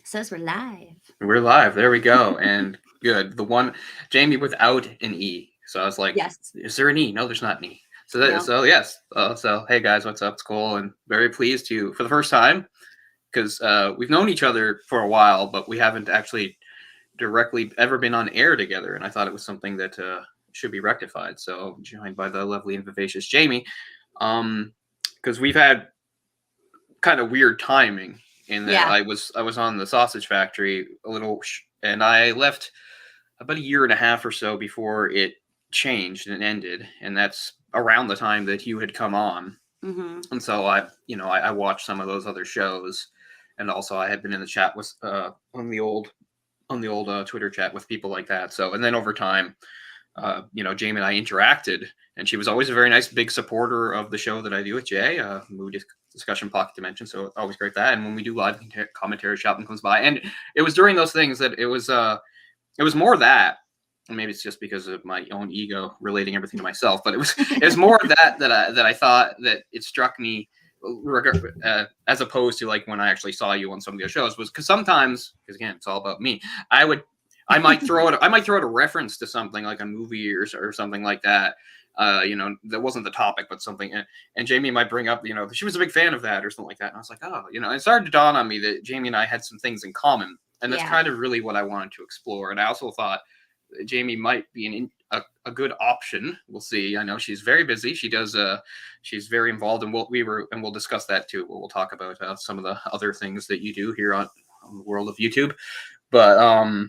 Says we're live. We're live. There we go. And good. The one Jamie without an E. So I was like, Yes. is there an E? No, there's not an E. No. So yes. So hey guys, what's up? It's Cole, and very pleased to for the first time because we've known each other for a while, but we haven't actually directly ever been on air together. And I thought it was something that should be rectified. So joined by the lovely and vivacious Jamie, because we've had kind of weird timing in that Yeah. I was on the sausage factory and I left about a year and a half or so before it changed and ended, and that's around the time that you had come on. Mm-hmm. And so I watched some of those other shows, and also I had been in the chat with on the old Twitter chat with people like that. So and then over time, Jamie and I interacted, and she was always a very nice big supporter of the show that I do with Jay, movie discussion pocket dimension. So always great that. And when we do live commentary, Shopping comes by, and it was during those things that it was more that. And maybe it's just because of my own ego relating everything to myself, but it was more of that I thought that it struck me as opposed to like when I actually saw you on some of the shows was because sometimes because again it's all about me. I might throw out a reference to something like a movie or something like that. That wasn't the topic, but something. And Jamie might bring up, she was a big fan of that or something like that. And I was like, oh, it started to dawn on me that Jamie and I had some things in common. And that's kind of really what I wanted to explore. And I also thought Jamie might be a good option. We'll see. I know she's very busy. She does. She's very involved, and we'll discuss that too. We'll talk about some of the other things that you do here on the world of YouTube. But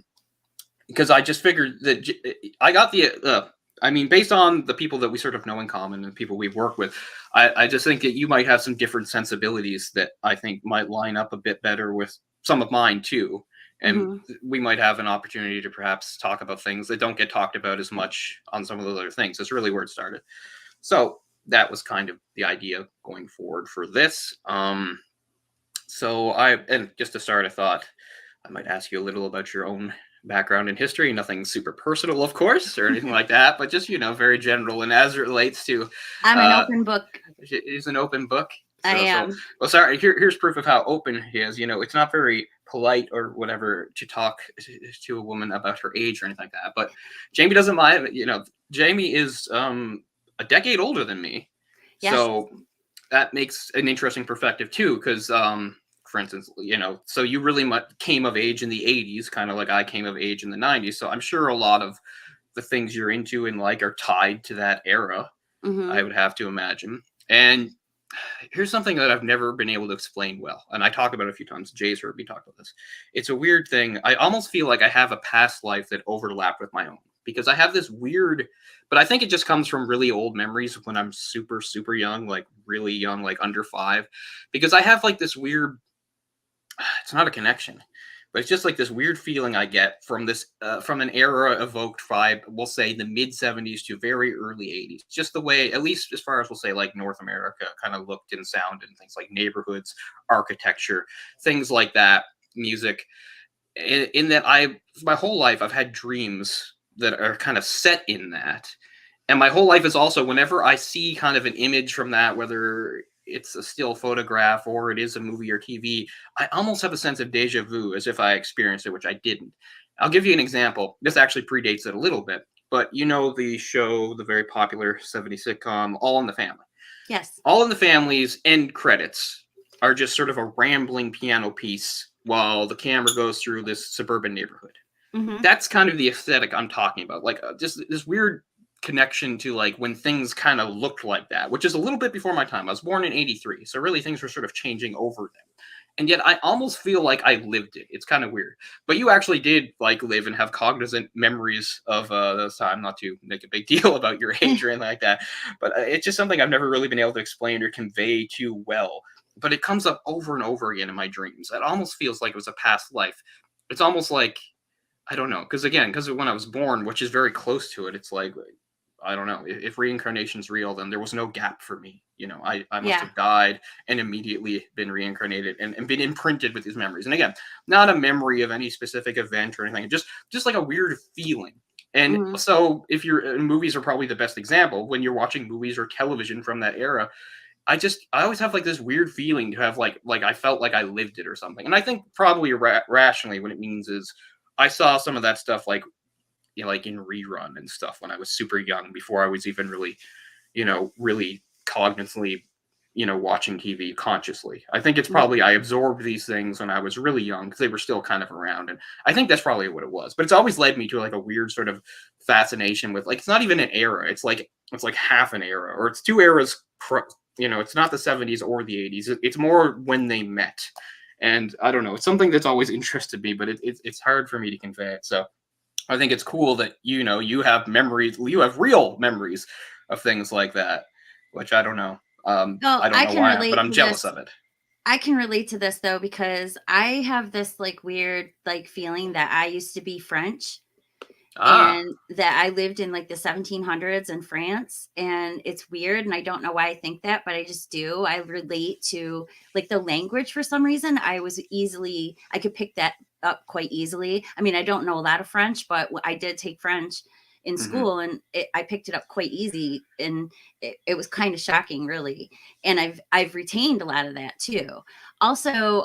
because I just figured that I got based on the people that we sort of know in common and people we've worked with, I just think that you might have some different sensibilities that I think might line up a bit better with some of mine too. And we might have an opportunity to perhaps talk about things that don't get talked about as much on some of those other things. That's really where it started. So that was kind of the idea going forward for this. And just to start, I thought I might ask you a little about your own background in history. Nothing super personal, of course, or anything like that, but just very general. And as it relates to, I'm an open book. It is an open book. I am. Well, sorry. Here's proof of how open he is. It's not very polite or whatever to talk to a woman about her age or anything like that. But Jamie doesn't mind. Jamie is a decade older than me, yes. So that makes an interesting perspective too. Because for instance, so you really came of age in the 80s, kind of like I came of age in the 90s. So I'm sure a lot of the things you're into and like are tied to that era. I would have to imagine. And here's something that I've never been able to explain well, and I talk about it a few times. Jay's heard me talk about this. It's a weird thing. I almost feel like I have a past life that overlapped with my own, because I have this weird, but I think it just comes from really old memories when I'm super, super young, like really young, like under 5, because I have like this weird, it's not a connection, but it's just like this weird feeling I get from this, from an era evoked by, we'll say, the mid 70s to very early 80s. Just the way, at least as far as we'll say, like North America kind of looked and sounded, and things like neighborhoods, architecture, things like that, music. In that my whole life, I've had dreams that are kind of set in that. And my whole life is also, whenever I see kind of an image from that, whether it's a still photograph or it is a movie or TV, I almost have a sense of deja vu, as if I experienced it, which I didn't. I'll give you an example. This actually predates it a little bit, but the show, the very popular 70s sitcom, All in the Family. Yes. All in the Family's end credits are just sort of a rambling piano piece while the camera goes through this suburban neighborhood. That's kind of the aesthetic I'm talking about. Like just this weird connection to like when things kind of looked like that, which is a little bit before my time. I was born in 83, so really things were sort of changing over them, and yet I almost feel like I lived it. It's kind of weird. But you actually did like live and have cognizant memories of this time. Not to make a big deal about your age or anything like that, but it's just something I've never really been able to explain or convey too well. But it comes up over and over again in my dreams. It almost feels like it was a past life. It's almost like, I don't know, because when I was born, which is very close to it, it's like, I don't know, if reincarnation's real, then there was no gap for me. I must have died and immediately been reincarnated and been imprinted with these memories. And again, not a memory of any specific event or anything, just like a weird feeling. And so if movies are probably the best example. When you're watching movies or television from that era, I always have like this weird feeling to have like I felt like I lived it or something. And I think probably rationally what it means is I saw some of that stuff like like in rerun and stuff when I was super young before I was even really really cognitively watching TV consciously. I think it's Yeah. probably I absorbed these things when I was really young because they were still kind of around, and I think that's probably what it was. But it's always led me to like a weird sort of fascination with like it's not even an era. It's like half an era, or it's two eras. It's not the 70s or the 80s. It's more when they met, and I don't know. It's something that's always interested me, but it's hard for me to convey it. So I think it's cool that you have memories, you have real memories of things like that, which I don't know. Well, I don't I know can why, but relate I'm to jealous this. of it. I can relate to this though because I have this like weird like feeling that I used to be French Ah, and that I lived in like the 1700s in France. And it's weird. And I don't know why I think that, but I just do. I relate to like the language for some reason. I could pick that up quite easily. I mean, I don't know a lot of French, but I did take French in hmm. school and I picked it up quite easy. And it was kind of shocking, really. And I've retained a lot of that too. Also,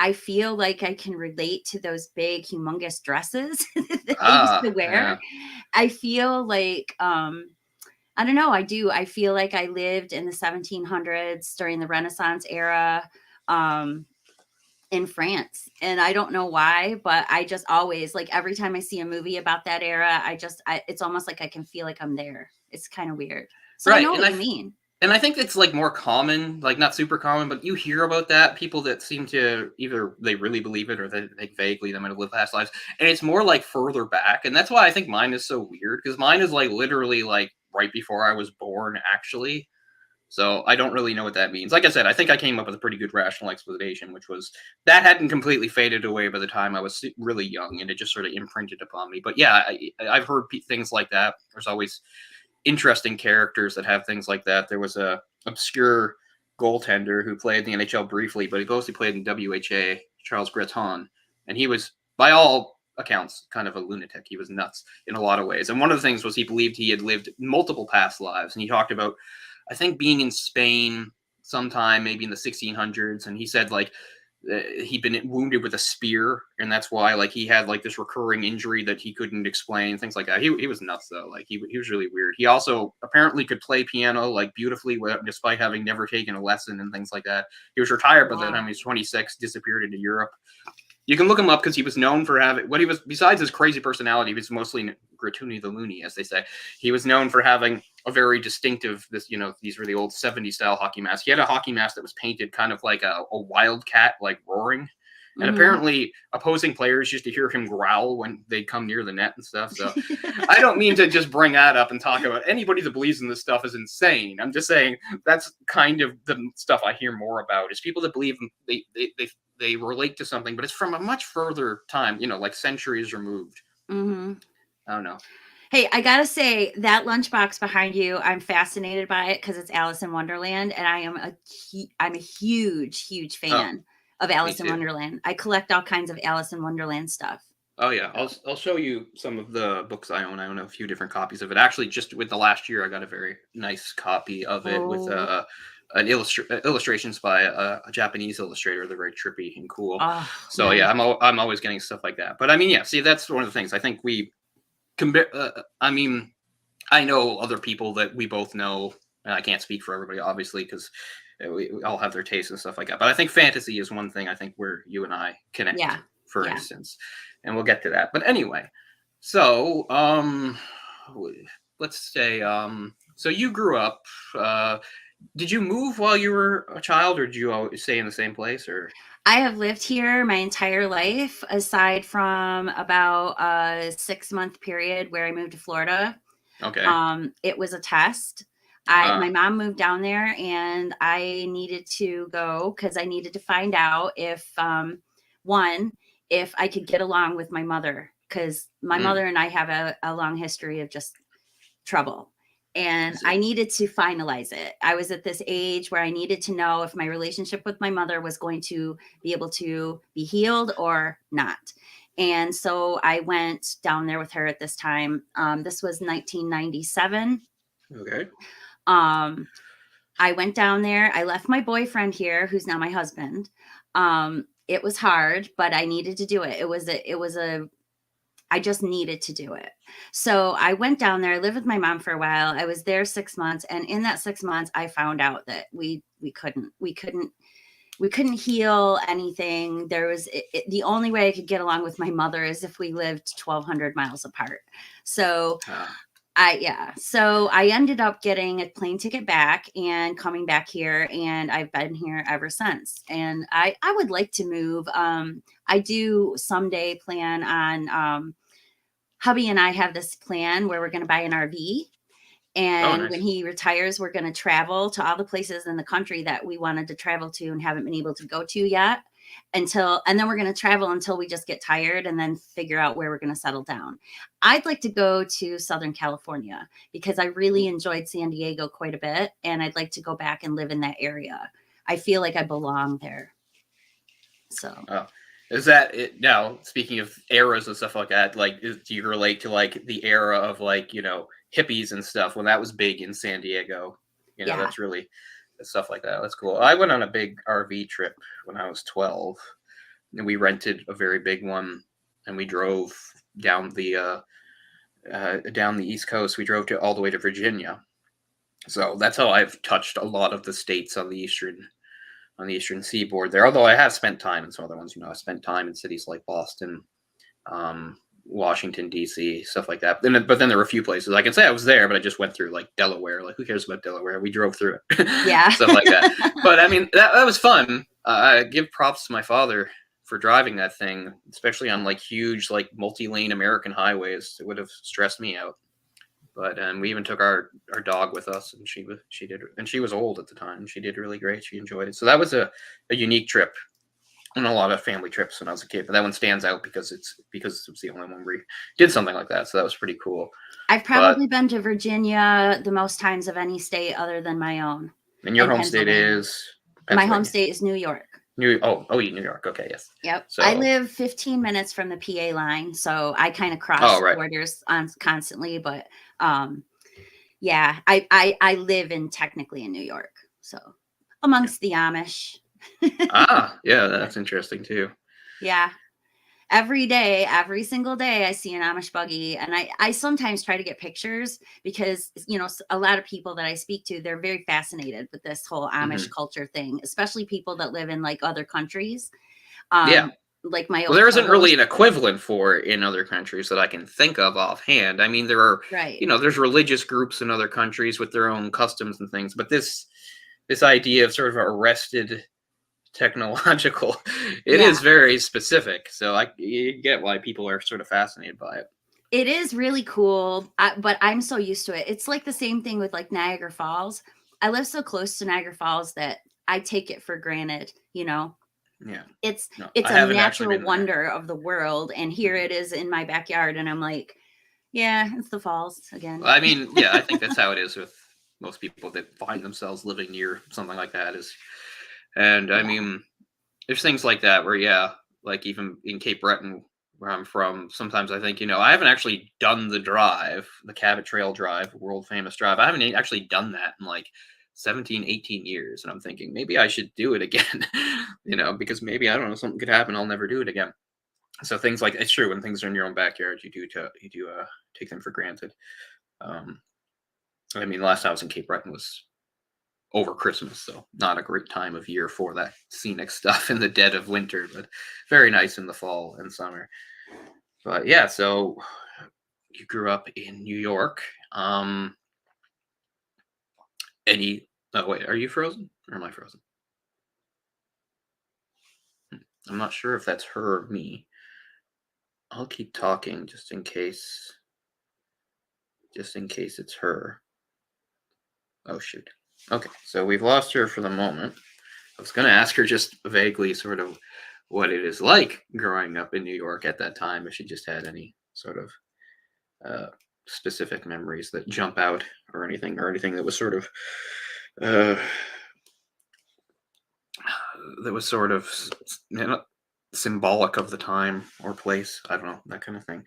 I feel like I can relate to those big, humongous dresses that they used to Ah, wear. yeah. I feel like, I don't know, I do. I feel like I lived in the 1700s during the Renaissance era in France. And I don't know why, but I just always, like, every time I see a movie about that era, it's almost like I can feel like I'm there. It's kind of weird. So I Right, know what you mean. and I think it's like more common, like not super common, but you hear about that people that seem to either they really believe it or they vaguely they might have lived past lives, and it's more like further back, and that's why I think mine is so weird because mine is like literally like right before I was born, actually. So I don't really know what that means. Like I said, I think I came up with a pretty good rational explanation, which was that hadn't completely faded away by the time I was really young, and it just sort of imprinted upon me. But yeah, I've heard things like that. There's always interesting characters that have things like that. There was a obscure goaltender who played in the NHL briefly, but he mostly played in WHA, Charles Breton, and he was, by all accounts, kind of a lunatic. He was nuts in a lot of ways. And one of the things was he believed he had lived multiple past lives, and he talked about, I think, being in Spain sometime, maybe in the 1600s, and he said like he'd been wounded with a spear, and that's why like he had like this recurring injury that he couldn't explain, things like that. He was nuts though. Like he was really weird. He also apparently could play piano like beautifully, despite having never taken a lesson and things like that. He was retired by the time Wow. he was 26, disappeared into Europe. You can look him up because he was known for having what he was. Besides his crazy personality, he was mostly gratuity the loony, as they say. He was known for having a very distinctive, these really old 70s style hockey masks. He had a hockey mask that was painted kind of like a wildcat, like roaring. And Hmm. apparently, opposing players used to hear him growl when they'd come near the net and stuff. So, I don't mean to just bring that up and talk about anybody that believes in this stuff is insane. I'm just saying that's kind of the stuff I hear more about is people that believe they relate to something, but it's from a much further time, like centuries removed. Hmm. I don't know. Hey, I gotta say that lunchbox behind you, I'm fascinated by it because it's Alice in Wonderland, and I'm a huge, huge Oh, fan of me Alice in too. Wonderland. I collect all kinds of Alice in Wonderland stuff. Oh yeah, I'll show you some of the books I own. I own a few different copies of it. Actually, just with the last year, I got a very nice copy of it with Oh, illustrations by a Japanese illustrator. They're very trippy and cool. oh, So yeah, nice. I'm always getting stuff like that. But I mean, yeah, see, that's one of the things I think we compare. I mean, I know other people that we both know, and I can't speak for everybody, obviously, because we all have their tastes and stuff like that. But I think fantasy is one thing I think where you and I connect, Yeah, for yeah. instance, and we'll get to that. But anyway, so let's say so you grew up. Uh, did you move while you were a child, or did you always stay in the same place? Or I have lived here my entire life, aside from about a 6 month period where I moved to Florida. okay, It was a test. My uh, mom moved down there and I needed to go because I needed to find out if one, if I could get along with my mother, because my mm, mother and I have a long history of just trouble. I And I see. needed to finalize it. I was at this age where I needed to know if my relationship with my mother was going to be able to be healed or not. And so I went down there with her at this time. This was 1997. Okay, Um, I went down there. I left my boyfriend here, who's now my husband. It was hard, but I needed to do it. I just needed to do it. So I went down there. I lived with my mom for a while. I was there 6 months, and in that 6 months, I found out that we couldn't heal anything. There was the only way I could get along with my mother is if we lived 1,200 miles apart. So so I ended up getting a plane ticket back and coming back here, and I've been here ever since. And I would like to move. I do someday plan on, hubby and I have this plan where we're going to buy an RV. Oh, And when nice. he retires, we're going to travel to all the places in the country that we wanted to travel to and haven't been able to go to yet, and then we're going to travel until we just get tired and then figure out where we're going to settle down. I'd like to go to Southern California because I really enjoyed San Diego quite a bit, and I'd like to go back and live in that area. I feel like I belong there. So, Oh, is that it? Now, speaking of eras and stuff like that, like, do you relate to like the era of like hippies and stuff when that was big in San Diego? yeah. That's really stuff like that. That's cool. I went on a big RV trip when I was 12, and we rented a very big one, and we drove down the East Coast. We drove to all the way to Virginia. So that's how I've touched a lot of the states on the eastern seaboard there. Although I have spent time in some other ones. I spent time in cities like Boston, Washington D.C., stuff like that. But then there were a few places I can say I was there, but I just went through like Delaware. Like, who cares about Delaware? We drove through it, Yeah. stuff like that. But I mean, that was fun. I give props to my father for driving that thing, especially on like huge, like multi-lane American highways. It would have stressed me out. But we even took our dog with us, and she did, and she was old at the time. She did really great. She enjoyed it. So that was a unique trip, and a lot of family trips when I was a kid. But that one stands out because it was the only one we did something like that. So that was pretty cool. I've But probably been to Virginia the most times of any state other than my own, and your and home state Pennsylvania. is My home Pennsylvania. state is New York. New York. Okay, yes. Yep. I So live 15 minutes from the PA line, so I kind of oh cross right, borders on constantly, but um yeah, I live in technically in New York. So yeah. amongst the Amish. Yeah, that's interesting too. Yeah. Every day, every single day, I see an Amish buggy, and I sometimes try to get pictures because a lot of people that I speak to, they're very fascinated with this whole Amish Hmm. culture thing, especially people that live in like other countries. Yeah. Like my Well, old there isn't really co-host. an equivalent for it in other countries that I can think of offhand. I mean, there are, Right. there's religious groups in other countries with their own customs and things, but this idea of sort of arrested technological, it Yeah. is very specific. So you get why people are sort of fascinated by it. It is really cool, but I'm so used to it. It's like the same thing with like Niagara Falls. I live so close to Niagara Falls that I take it for granted, Yeah. It's No, it's I a haven't actually natural been there. wonder of the world, and here Mhm. it is in my backyard, and I'm like, yeah, it's the falls again. I mean, yeah, I think that's how it is with most people that find themselves living near something like that and I Yeah. mean, there's things like that where, yeah, like even in Cape Breton, where I'm from, sometimes I think, I haven't actually done the drive, the Cabot Trail Drive, world famous drive. I haven't actually done that in like 17, 18 years. And I'm thinking maybe I should do it again, because maybe, I don't know, something could happen. I'll never do it again. So things like it's true when things are in your own backyard, you do take them for granted. Um, I mean, last time I was in Cape Breton was over Christmas, so not a great time of year for that scenic stuff in the dead of winter, but very nice in the fall and summer. But yeah, so you grew up in New York. Any? Oh wait, are you frozen or am I frozen? I'm not sure if that's her or me. I'll keep talking just in case it's her. Oh shoot. Okay, so we've lost her for the moment. I was going to ask her just vaguely sort of what it is like growing up in New York at that time, if she just had any sort of uh, specific memories that jump out or anything that was sort of uh, that was sort of symbolic of the time or place. I don't know, that kind of thing.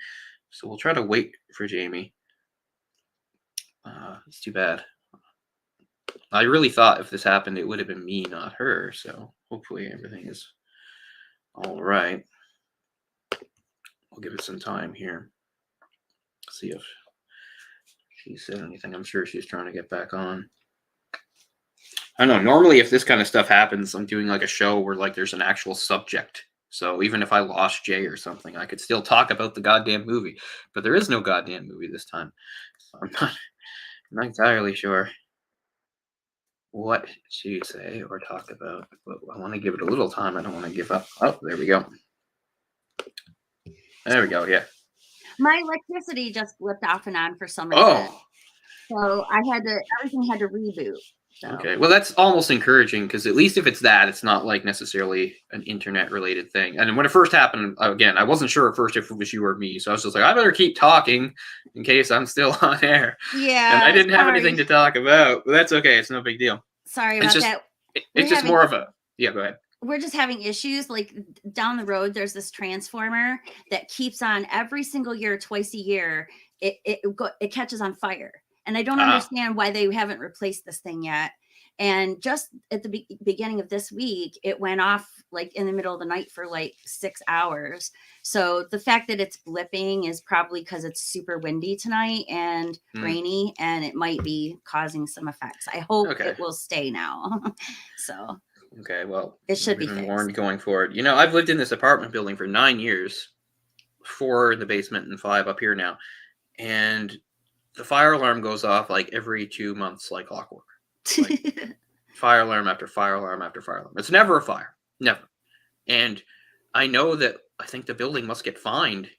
So we'll try to wait for Jamie. It's too bad. I really thought if this happened, it would have been me, not her. So hopefully everything is all right. We'll give it some time here. See if she said anything. I'm sure she's trying to get back on. I don't know. Normally, if this kind of stuff happens, I'm doing like a show where like there's an actual subject. So even if I lost Jay or something, I could still talk about the goddamn movie. But there is no goddamn movie this time. So I'm not entirely sure what to say or talk about. But I want to give it a little time. I don't want to give up. Oh, there we go. There we go. Yeah. My electricity just flipped off and on for some reason. Oh, So everything had to reboot. So. okay. Well, that's almost encouraging because at least if it's that, it's not like necessarily an internet related thing. And when it first happened, again, I wasn't sure at first if it was you or me. So I was just like, I better keep talking in case I'm still on air. Yeah. And I didn't have anything to talk about, but that's okay. It's no big deal. Sorry about that. It's just more of a, yeah, go ahead. We're just having issues. Like down the road, there's this transformer that keeps on every single year, twice a year. It catches on fire. And I don't understand why they haven't replaced this thing yet. And just at the beginning of this week, it went off like in the middle of the night for like 6 hours. So the fact that it's blipping is probably because it's super windy tonight and rainy, and it might be causing some effects. I hope it will stay now. So. Okay, well, it should be warned going forward. You know, I've lived in this apartment building for 9 years, 4 in the basement and 5 up here now. And the fire alarm goes off like every 2 months, like clockwork. Like, fire alarm after fire alarm after fire alarm. It's never a fire. Never. And I know that I think the building must get fined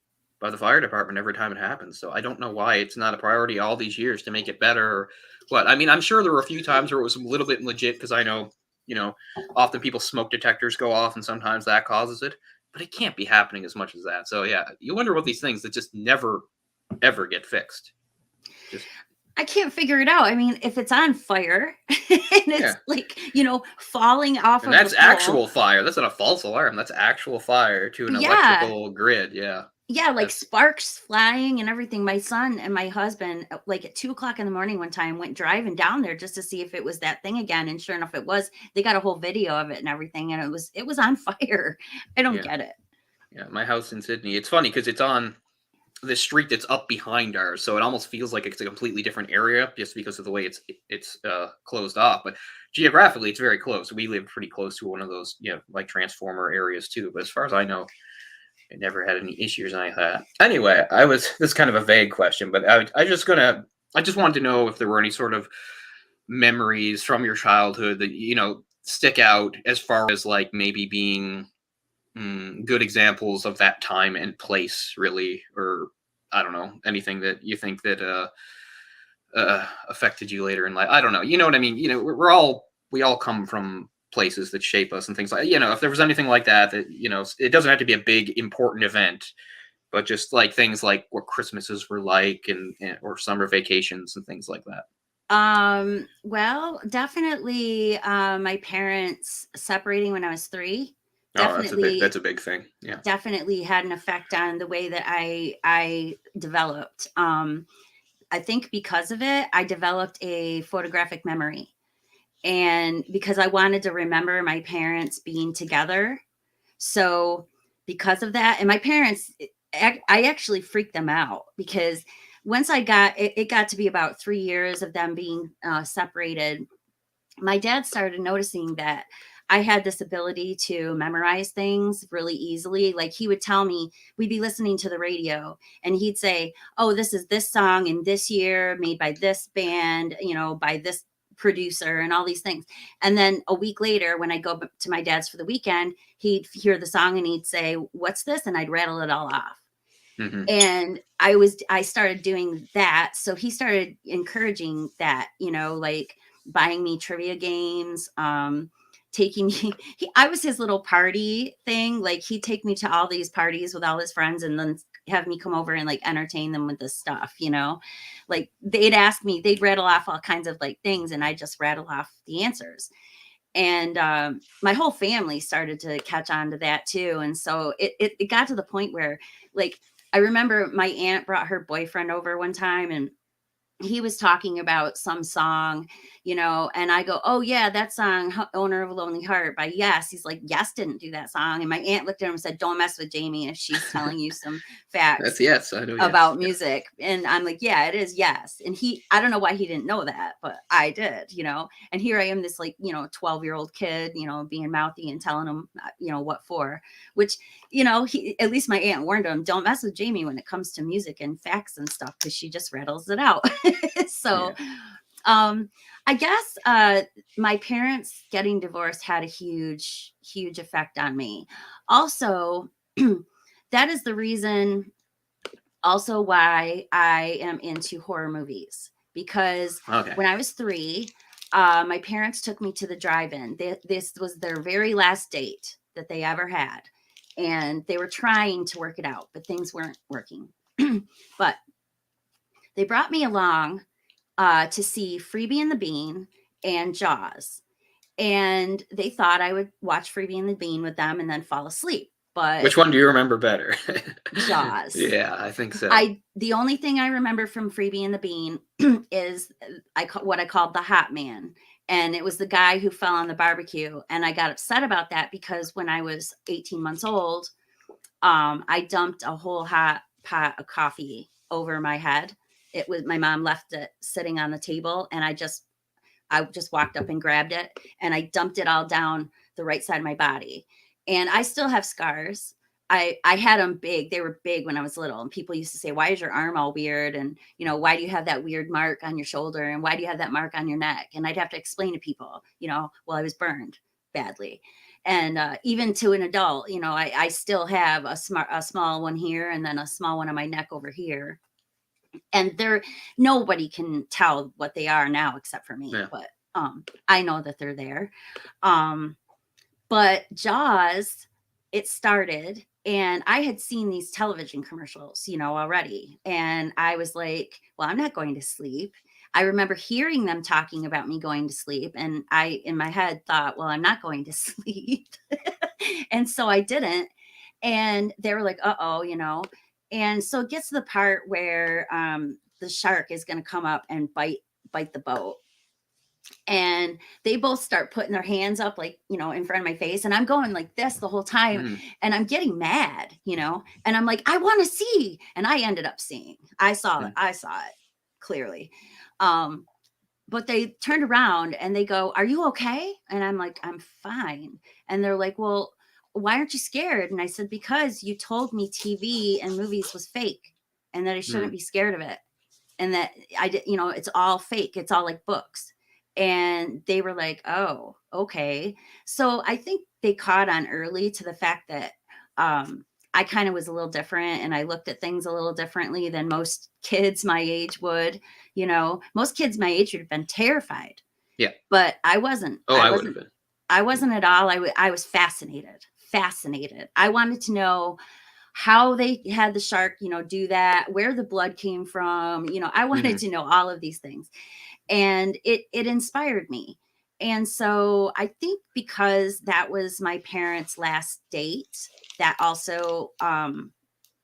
by the fire department every time it happens. So I don't know why it's not a priority all these years to make it better or what. I mean, I'm sure there were a few times where it was a little bit legit because I know, you know, often people's smoke detectors go off and sometimes that causes it. But it can't be happening as much as that. So yeah, you wonder what these things that just never, ever get fixed. I can't figure it out. I mean, if it's on fire and it's like, you know, falling off and of that's actual fire. That's not a false alarm. That's actual fire to an electrical grid. Yeah. Yeah, like sparks flying and everything. My son and my husband, like at 2:00 in the morning one time, went driving down there just to see if it was that thing again. And sure enough, it was. They got a whole video of it and everything, and it was on fire. I don't get it. Yeah, my house in Sydney. It's funny because it's on the street that's up behind ours, so it almost feels like it's a completely different area just because of the way it's closed off. But geographically, it's very close. We live pretty close to one of those, like transformer areas too. But as far as I know, I never had any issues like that. Anyway, this is kind of a vague question, but I just wanted to know if there were any sort of memories from your childhood that stick out as far as like maybe being good examples of that time and place, really, or I don't know, anything that you think that affected you later in life. I don't know. You know what I mean? We all come from places that shape us and things like, if there was anything like that, it doesn't have to be a big important event, but just like things like what Christmases were like and or summer vacations and things like that. Well, definitely my parents separating when I was 3. Definitely, that's a big thing. Yeah, definitely had an effect on the way that I developed. I think because of it, I developed a photographic memory. And because I wanted to remember my parents being together. So because of that, and my parents, I actually freaked them out because once it got to be about 3 years of them being separated, my dad started noticing that I had this ability to memorize things really easily. Like he would tell me, we'd be listening to the radio and he'd say, oh, this is this song in this year made by this band, by this producer and all these things. And then a week later, when I go to my dad's for the weekend, he'd hear the song and he'd say, what's this? And I'd rattle it all off. Mm-hmm. And I started doing that. So he started encouraging that, like buying me trivia games, taking me, I was his little party thing. Like he'd take me to all these parties with all his friends and then have me come over and like entertain them with this stuff, like they'd ask me, they'd rattle off all kinds of like things and I just rattle off the answers. And my whole family started to catch on to that too. And so it got to the point where like, I remember my aunt brought her boyfriend over one time and he was talking about some song, and I go, "Oh yeah, that song, Owner of a Lonely Heart by Yes." He's like, "Yes didn't do that song." And my aunt looked at him and said, "Don't mess with Jamie if she's telling you some That's facts Yes. I know Yes. about Yeah. music." And I'm like, "Yeah, it is Yes." And I don't know why he didn't know that, but I did, and here I am, this, like, 12-year-old kid, being mouthy and telling him, what for, which, at least my aunt warned him, "Don't mess with Jamie when it comes to music and facts and stuff, because she just rattles it out." So, Yeah. um, I guess, my parents getting divorced had a huge, huge effect on me. Also, that is the reason also why I am into horror movies, because Okay. when I was 3, my parents took me to the drive-in. This was their very last date that they ever had, and they were trying to work it out, but things weren't working. But they brought me along to see Freebie and the Bean and Jaws, and they thought I would watch Freebie and the Bean with them and then fall asleep. But Which one do you remember better? Jaws. Yeah, I think so. The only thing I remember from Freebie and the Bean is what I called the hot man. And it was the guy who fell on the barbecue. And I got upset about that because when I was 18 months old, I dumped a whole hot pot of coffee over my head. It was My mom left it sitting on the table, and I just walked up and grabbed it, and I dumped it all down the right side of my body. And I still have scars. I had them big. They were big when I was little. And people used to say, "Why is your arm all weird?" And, "Why do you have that weird mark on your shoulder? And why do you have that mark on your neck?" And I'd have to explain to people, well, I was burned badly. And even to an adult, I still have a small one here and then a small one on my neck over here. And nobody can tell what they are now except for me, Yeah. but I know that they're there. um but Jaws, it started, and I had seen these television commercials, already, and I was like, well, I'm not going to sleep. I remember hearing them talking about me going to sleep, and I in my head thought, well, I'm not going to sleep. And so I didn't. And they were like, uh-oh, and so it gets to the part where the shark is going to come up and bite the boat, and they both start putting their hands up, like, in front of my face, and I'm going like this the whole time, Mm. and I'm getting mad, and I'm like, I want to see. And I ended up seeing. Mm. I saw it clearly. um but they turned around and they go, "Are you okay?" And I'm like, "I'm fine." And they're like, "Well, why aren't you scared?" And I said, "Because you told me TV and movies was fake, and that I shouldn't Mm. be scared of it, and that I did, it's all fake. It's all like books." And they were like, "Oh, okay." So I think they caught on early to the fact that I kind of was a little different, and I looked at things a little differently than most kids my age would. Most kids my age would have been terrified, Yeah. but I wasn't. Oh, I would have been. I wasn't at all. I was fascinated. Fascinated. I wanted to know how they had the shark, do that, where the blood came from. I wanted Hmm. to know all of these things, and it inspired me. And so I think because that was my parents' last date, that also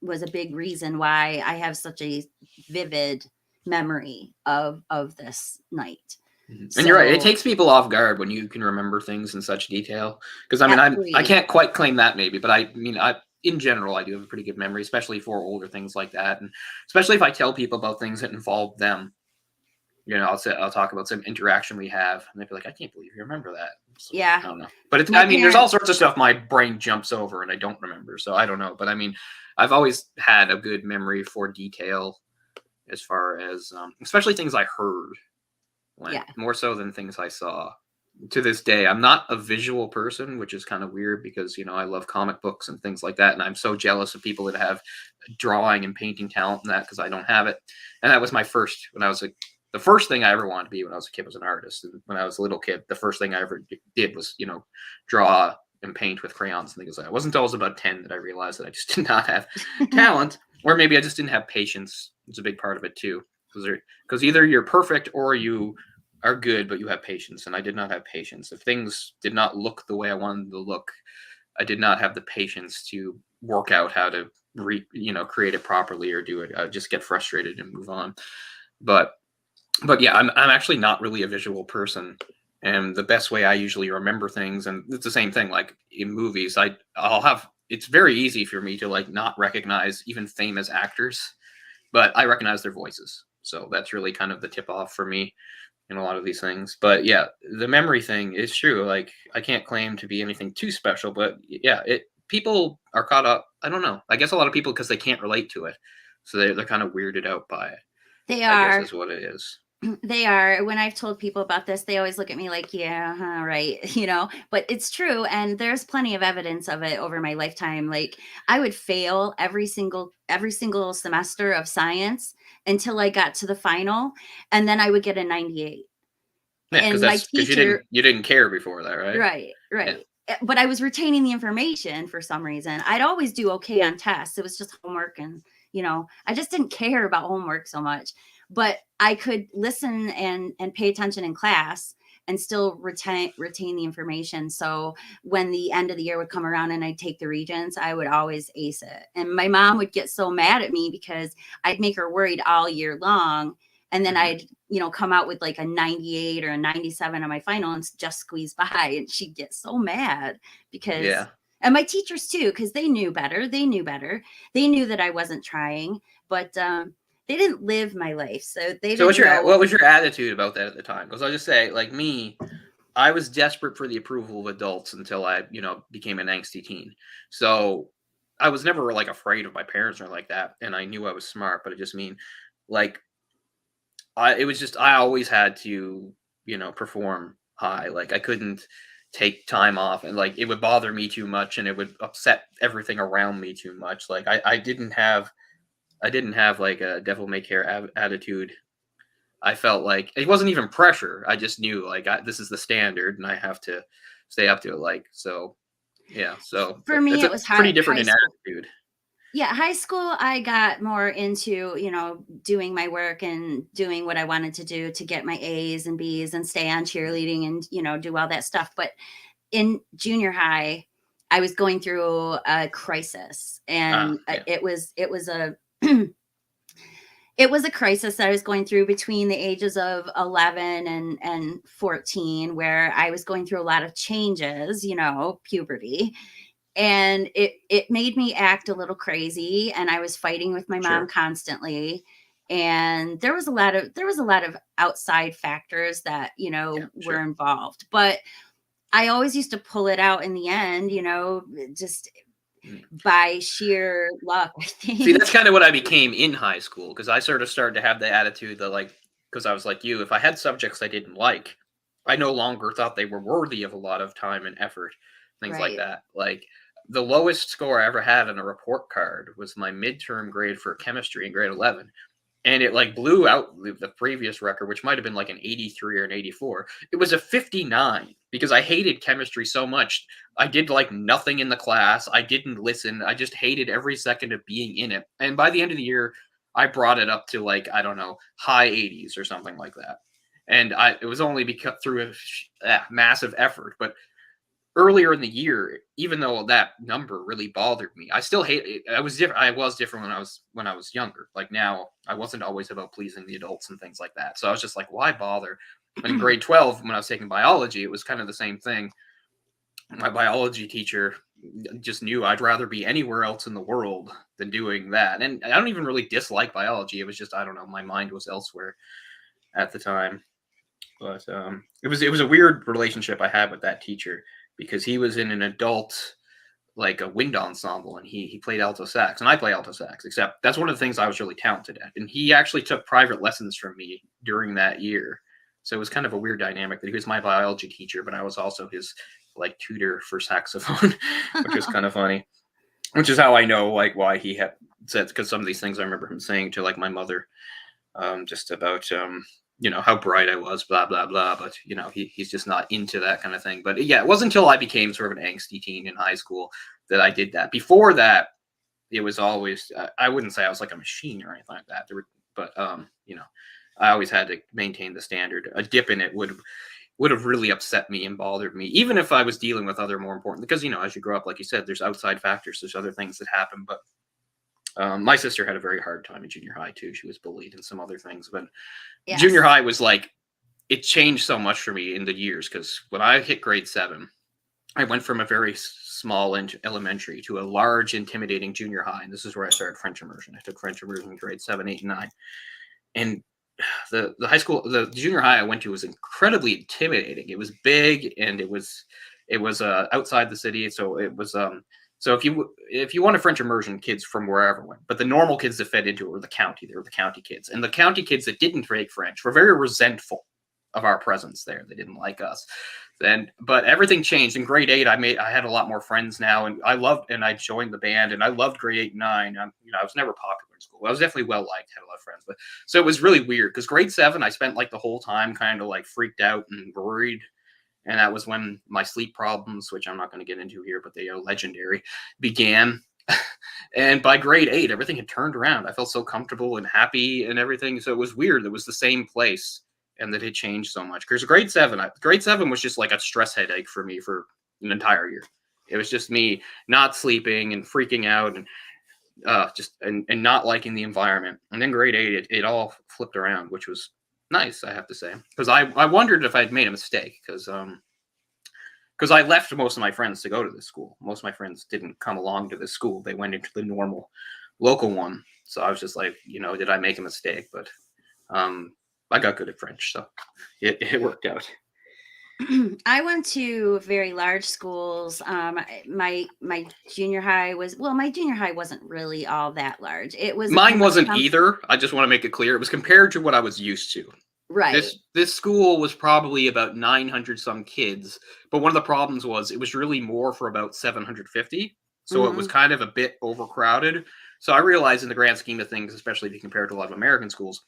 was a big reason why I have such a vivid memory of this night. And you're right. It So takes people off guard when you can remember things in such detail. Because I mean, I agree. can't quite claim that maybe, but I mean, I in general I do have a pretty good memory, especially for older things like that, and especially if I tell people about things that involve them. I'll talk about some interaction we have, and they'd be like, "I can't believe you remember that." So, Yeah, I don't know, but my I mean, there's all parents. sorts of stuff my brain jumps over and I don't remember, so I don't know. But I mean, I've always had a good memory for detail as far as, especially things I heard went Yeah. more so than things I saw. To this day, I'm not a visual person, which is kind of weird because I love comic books and things like that, and I'm so jealous of people that have drawing and painting talent and that because I don't have it. And that was my first when I was the first thing I ever wanted to be when I was a kid was an artist. And when I was a little kid, the first thing I ever did was draw and paint with crayons and things like that. It wasn't until I was about 10 that I realized that I just did not have talent, or maybe I just didn't have patience. It's a big part of it too, because either you're perfect or you are good, but you have patience. And I did not have patience. If things did not look the way I wanted them to look, I did not have the patience to work out how to create it properly or do it. I would just get frustrated and move on. But But yeah, I'm actually not really a visual person. And the best way I usually remember things, and it's the same thing like in movies, I'll have it's very easy for me to like not recognize even famous actors, but I recognize their voices. So that's really kind of the tip off for me in a lot of these things. But yeah, the memory thing is true. Like I can't claim to be anything too special, but yeah, it people are caught up. I don't know. I guess a lot of people because they can't relate to it, so they're kind of weirded out by it. They I guess are. is what it is. They are. When I've told people about this, they always look at me like, yeah, right, but it's true. And there's plenty of evidence of it over my lifetime. Like I would fail every single semester of science until I got to the final, and then I would get a 98. Yeah, because And my that's because teacher, you didn't care before that, right? right, Yeah. right. But I was retaining the information for some reason. I'd always do okay on tests. It was just homework, and I just didn't care about homework so much. But I could listen and pay attention in class and still retain the information. So when the end of the year would come around and I'd take the regents, I would always ace it. And my mom would get so mad at me because I'd make her worried all year long, and then Mhm. I'd come out with like a 98 or a 97 on my final and just squeeze by, and she'd get so mad because, Yeah. and my teachers too, because they knew better, they knew that I wasn't trying, but they didn't live my life, so they So didn't know. what was your attitude about that at the time? Because I'll just say, like me, I was desperate for the approval of adults until I, became an angsty teen. So I was never like afraid of my parents or like that, and I knew I was smart. But I just mean, like, it was just I always had to, perform high. Like I couldn't take time off, and like it would bother me too much, and it would upset everything around me too much. Like I didn't have like a devil may care attitude. I felt like it wasn't even pressure. I just knew like this is the standard, and I have to stay up to it. Like so, yeah. So For me it's it a was pretty high different in school. attitude. Yeah, high school, I got more into, doing my work and doing what I wanted to do to get my A's and B's and stay on cheerleading and, do all that stuff. But in junior high, I was going through a crisis, and Yeah, it was a it was a crisis that I was going through between the ages of 11 and 14, where I was going through a lot of changes, puberty, and it made me act a little crazy, and I was fighting with my mom sure, constantly, and there was a lot of outside factors that yeah, were sure. involved, but I always used to pull it out in the end, just Mm. by sheer luck, I See, that's think. kind of what I became in high school because I sort of started to have the attitude that like because I was like you, if I had subjects I didn't like, I no longer thought they were worthy of a lot of time and effort, things like Right. that. Like the lowest score I ever had on a report card was my midterm grade for chemistry in grade 11, and it like blew out the previous record, which might have been like an 83 or an 84. It was a 59 because I hated chemistry so much. I did like nothing in the class. I didn't listen. I just hated every second of being in it. And by the end of the year, I brought it up to like I don't know, high 80s or something like that. And it was only because through a massive effort, but earlier in the year, even though that number really bothered me, I still hate it. I was different. I was different when I was younger. Like now, I wasn't always about pleasing the adults and things like that. So I was just like, why bother? And in grade 12, when I was taking biology, it was kind of the same thing. My biology teacher just knew I'd rather be anywhere else in the world than doing that. And I don't even really dislike biology. It was just I don't know, my mind was elsewhere at the time. But it was a weird relationship I had with that teacher because he was in an adult like a wind ensemble and he played alto sax and I play alto sax, except that's one of the things I was really talented at. And he actually took private lessons from me during that year. So it was kind of a weird dynamic that he was my biology teacher, but I was also his like tutor for saxophone, which was kind of funny. Which is how I know like why he had said because some of these things I remember him saying to like my mother just about how bright I was, blah blah blah. But he's just not into that kind of thing. But yeah, it wasn't until I became sort of an angsty teen in high school that I did that. Before that, it was always I wouldn't say I was like a machine or anything like that. But I always had to maintain the standard. A dip in it would have really upset me and bothered me, even if I was dealing with other more important. Because as you grow up, like you said, there's outside factors, there's other things that happen, but My sister had a very hard time in junior high too. She was bullied and some other things, but junior Yes. high was like, it changed so much for me in the years, because when I hit grade 7, I went from a very small elementary to a large, intimidating junior high, and this is where I started French immersion. I took French immersion in grade 7, 8, and 9, and the high school, the junior high I went to was incredibly intimidating. It was big, and it was outside the city, so it was so if you wanted French immersion, kids from wherever went, but the normal kids that fed into it were the county. They were the county kids, and the county kids that didn't take French were very resentful of our presence there. They didn't like us. But everything changed in grade 8. I had a lot more friends now, and I joined the band, and I loved grade 8 and 9. I was never popular in school. I was definitely well liked, had a lot of friends, but so it was really weird, because grade 7 I spent like the whole time kind of like freaked out and worried, and that was when my sleep problems, which I'm not going to get into here, but they are legendary, began. And by grade 8, everything had turned around. I felt so comfortable and happy and everything. So it was weird. It was the same place, and that had changed so much. Because grade 7 was just like a stress headache for me for an entire year. It was just me not sleeping and freaking out, and and not liking the environment. And then grade 8, it all flipped around, which was nice, I have to say, because I wondered if I'd made a mistake, because I left most of my friends to go to this school. Most of my friends didn't come along to this school. They went into the normal local one. So I was just like, did I make a mistake? But I got good at French, so it worked out. I went to very large schools. My junior high my junior high wasn't really all that large. It was Mine kind of wasn't either. I just want to make it clear. It was compared to what I was used to. right. This school was probably about 900 some kids, but one of the problems was it was really more for about 750. So it was Hmm. kind of a bit overcrowded. So I realized, in the grand scheme of things, especially if you compare it to a lot of American schools,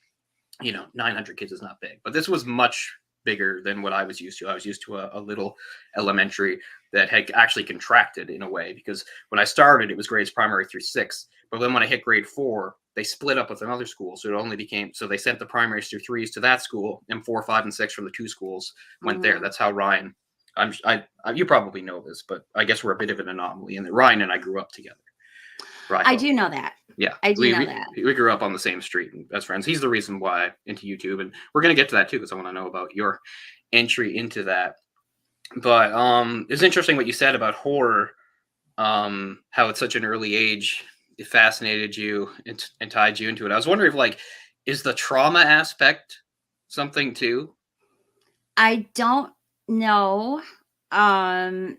900 kids is not big, but this was much bigger than what I was used to. I was used to a little elementary that had actually contracted in a way, because when I started, it was grades primary through 6. But then when I hit grade 4, they split up with another school. So they sent the primaries through 3s to that school, and 4, 5, and 6 from the 2 schools went there. Hmm. That's how Ryan, you probably know this, but I guess we're a bit of an anomaly in that Ryan and I grew up together. Right. I do know that. Yeah, I do know that. we grew up on the same street and best friends. He's the reason why I'm into YouTube, and we're gonna get to that too, because I want to know about your entry into that. But it's interesting what you said about horror. How at such an early age it fascinated you and tied you into it. I was wondering if, like, is the trauma aspect something too? I don't know. Um,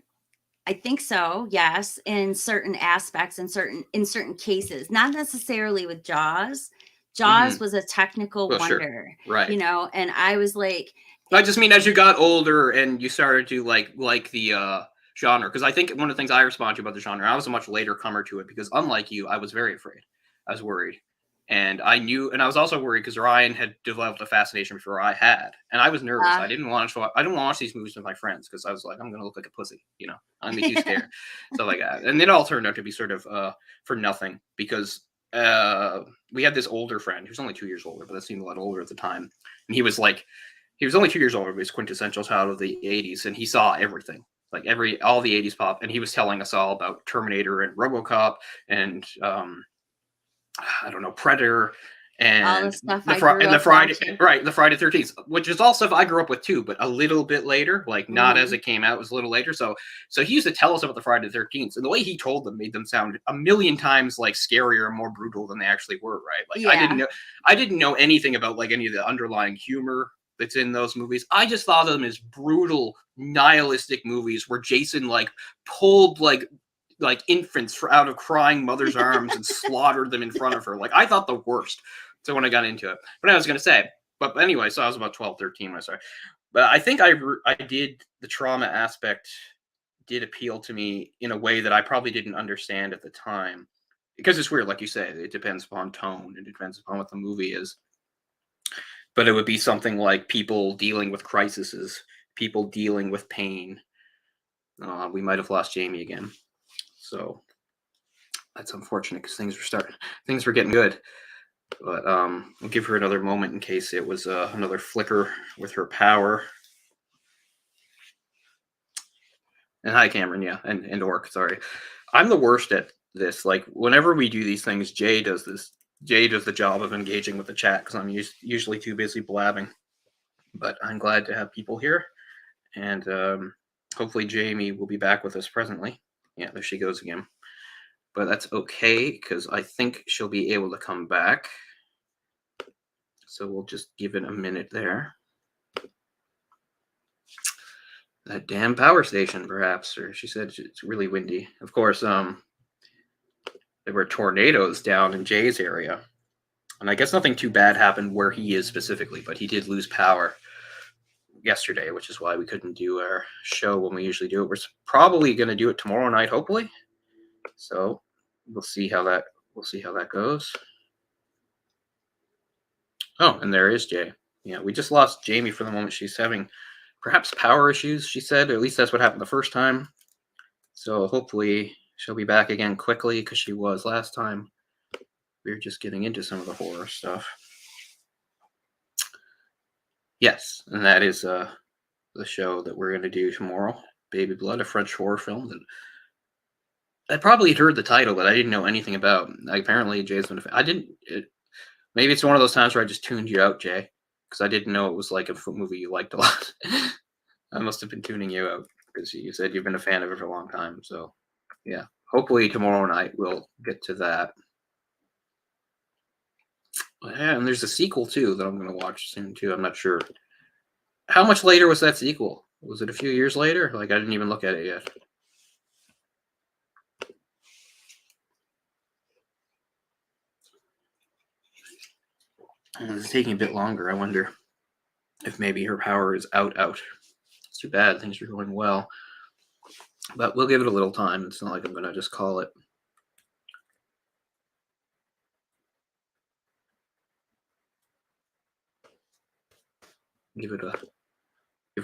I think so, yes, in certain aspects, in certain cases, not necessarily with Jaws. Hmm. Jaws was a technical Well, sure, wonder, right. and I was like, I just mean, as you got older and you started to like the genre, because I think one of the things I respond to about the genre, I was a much later comer to it, because unlike you, I was very afraid. I was worried, and I was also worried because Ryan had developed a fascination before I had, and I was nervous. uh, I didn't want to watch these movies with my friends, because I was like, I'm gonna look like a pussy, I'm gonna be too scared, stuff like that. And it all turned out to be sort of for nothing, because we had this older friend who was only 2 years older, but that seemed a lot older at the time, and he was only 2 years older, but he's quintessential child of the 80s, and he saw everything, like all the 80s pop, and he was telling us all about Terminator and RoboCop and I don't know, Predator, all the and stuff I grew up watching. The Friday 13th, which is all stuff I grew up with too, but a little bit later, like not as Mhm. it came out, it was a little later. So he used to tell us about the Friday the 13th, and the way he told them made them sound a million times like scarier and more brutal than they actually were, right? Like Yeah. I didn't know anything about like any of the underlying humor that's in those movies. I just thought of them as brutal, nihilistic movies where Jason like pulled like infants out of crying mother's arms and slaughtered them in front of her. Like, I thought the worst. So when I got into it, but I was going to say, but anyway, so I was about 12, 13 when I started. But I think I did, the trauma aspect did appeal to me in a way that I probably didn't understand at the time, because it's weird, like you said, it depends upon tone, it depends upon what the movie is. But it would be something like people dealing with crises, people dealing with pain. We might have lost Jamie again, so that's unfortunate, because things were getting good. But we'll give her another moment in case it was another flicker with her power. And hi, Cameron. Yeah, and Orc. Sorry, I'm the worst at this. Like whenever we do these things, Jay does this. Jay does the job of engaging with the chat because I'm usually too busy blabbing. But I'm glad to have people here, and hopefully Jamie will be back with us presently. Yeah, there she goes again. But that's okay because I think she'll be able to come back. So we'll just give it a minute there. That damn power station, perhaps, or she said it's really windy. Of course, there were tornadoes down in Jay's area, and I guess nothing too bad happened where he is specifically, but he did lose power yesterday, which is why we couldn't do our show when we usually do it. We're probably going to do it tomorrow night, hopefully. So we'll see how that goes. Oh, and there is Jay. Yeah, we just lost Jamie for the moment. She's having perhaps power issues, she said, or at least that's what happened the first time. So hopefully she'll be back again quickly because she was last time. We were just getting into some of the horror stuff. Yes, and that is the show that we're going to do tomorrow, Baby Blood, a French horror film that I probably had heard the title, but I didn't know anything about. Apparently, Jay's been a fan. I didn't. Maybe it's one of those times where I just tuned you out, Jay, because I didn't know it was like a movie you liked a lot. I must have been tuning you out because you said you've been a fan of it for a long time. So, yeah, hopefully tomorrow night we'll get to that. Yeah, and there's a sequel too that I'm going to watch soon too. I'm not sure. How much later was that sequel? Was it a few years later? Like I didn't even look at it yet. It's taking a bit longer. I wonder if maybe her power is out. It's too bad. Things are going well. But we'll give it a little time. It's not like I'm going to just call it. Give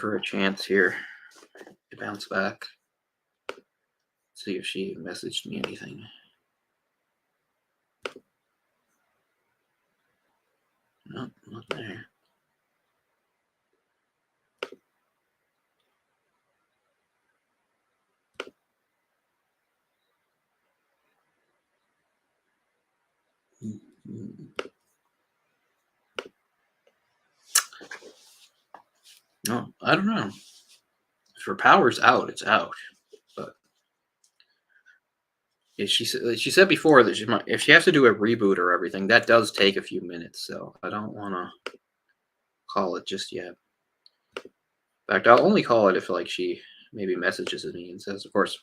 her a chance here to bounce back. See if she messaged me anything. No, not there. No, I don't know. If her power's out, it's out. But she said before that if she has to do a reboot or everything, that does take a few minutes. So I don't want to call it just yet. In fact, I'll only call it if like she maybe messages me and says, of course,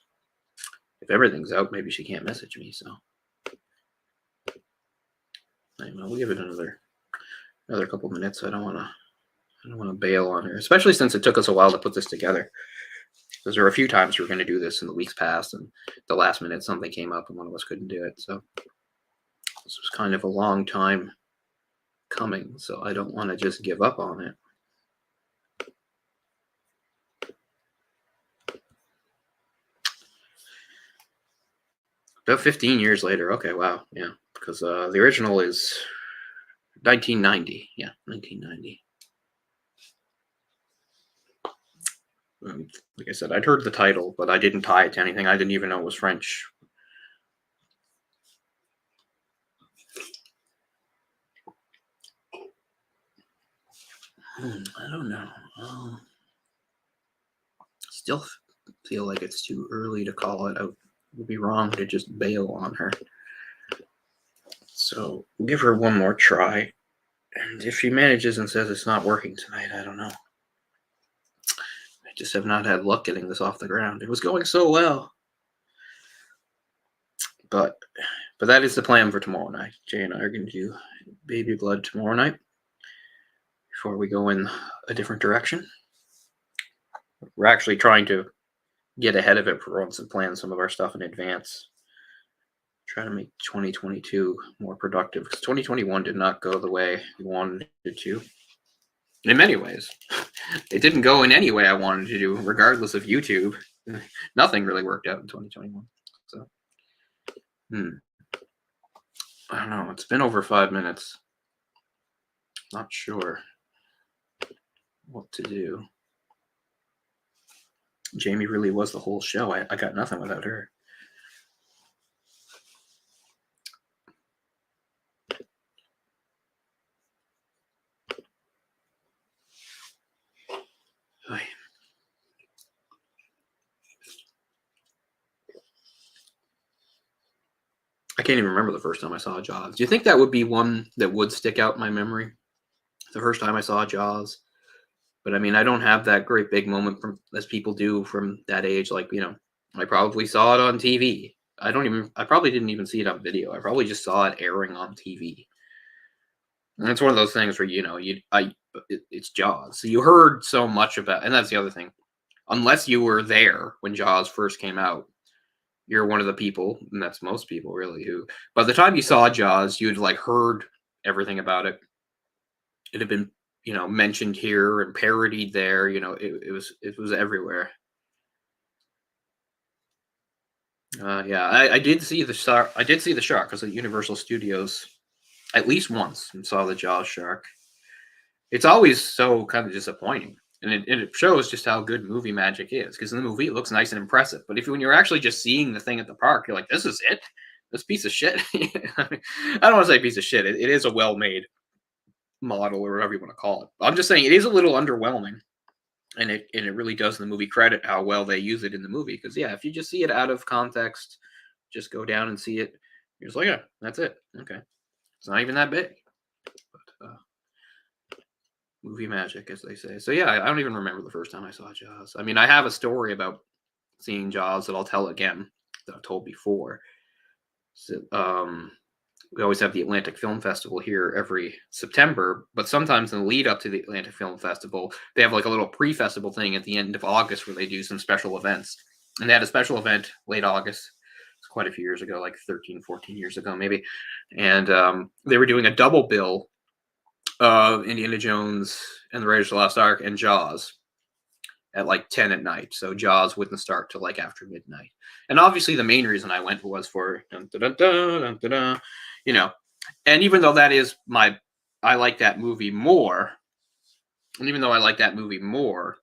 if everything's out, maybe she can't message me. So we'll give it another couple minutes. I don't want to bail on her, especially since it took us a while to put this together. Because there were a few times we were going to do this in the weeks past, and the last minute something came up and one of us couldn't do it. So this was kind of a long time coming. So I don't want to just give up on it. About 15 years later. Okay, wow. Yeah, because the original is 1990. Yeah, 1990. Like I said, I'd heard the title, but I didn't tie it to anything. I didn't even know it was French. I don't know. Still feel like it's too early to call it. I would be wrong to just bail on her. So we'll give her one more try. And if she manages and says it's not working tonight, I don't know. I just have not had luck getting this off the ground. It was going so well. But that is the plan for tomorrow night. Jay and I are going to do Baby Blood tomorrow night before we go in a different direction. We're actually trying to get ahead of it for once and plan some of our stuff in advance. Try to make 2022 more productive because 2021 did not go the way we wanted it to. In many ways, it didn't go in any way I wanted to do, regardless of YouTube. Nothing really worked out in 2021. So, I don't know. It's been over 5 minutes. Not sure what to do. Jamie really was the whole show. I got nothing without her. can't even remember the first time I saw Jaws. Do you think that would be one that would stick out in my memory? The first time I saw Jaws. But I mean, I don't have that great big moment from as people do from that age. Like, I probably saw it on TV. I probably didn't even see it on video. I probably just saw it airing on TV. And it's one of those things where, it's Jaws. So you heard so much about, and that's the other thing. Unless you were there when Jaws first came out, you're one of the people, and that's most people really, who by the time you saw Jaws, you'd like heard everything about it. It had been, mentioned here and parodied there. It was everywhere. Yeah, I did see the shark. I did see the shark because at Universal Studios at least once and saw the Jaws shark. It's always so kind of disappointing. And it shows just how good movie magic is. Because in the movie, it looks nice and impressive. But when you're actually just seeing the thing at the park, you're like, this is it? This piece of shit? I don't want to say piece of shit. It is a well-made model or whatever you want to call it. I'm just saying it is a little underwhelming. And it really does the movie credit how well they use it in the movie. Because, yeah, if you just see it out of context, just go down and see it, you're just like, yeah, that's it. Okay. It's not even that big. But, movie magic, as they say. So yeah, I don't even remember the first time I saw Jaws. I mean, I have a story about seeing Jaws that I'll tell again that I've told before. So, we always have the Atlantic Film Festival here every September, but sometimes in the lead up to the Atlantic Film Festival, they have like a little pre-festival thing at the end of August where they do some special events. And they had a special event late August. It's quite a few years ago, like 13, 14 years ago, maybe. And they were doing a double bill of Indiana Jones and the Raiders of the Lost Ark and Jaws at like 10 at night. So Jaws wouldn't start till like after midnight. And obviously the main reason I went was for dun, dun, dun, dun, dun, and even though I like that movie more, and even though I like that movie more,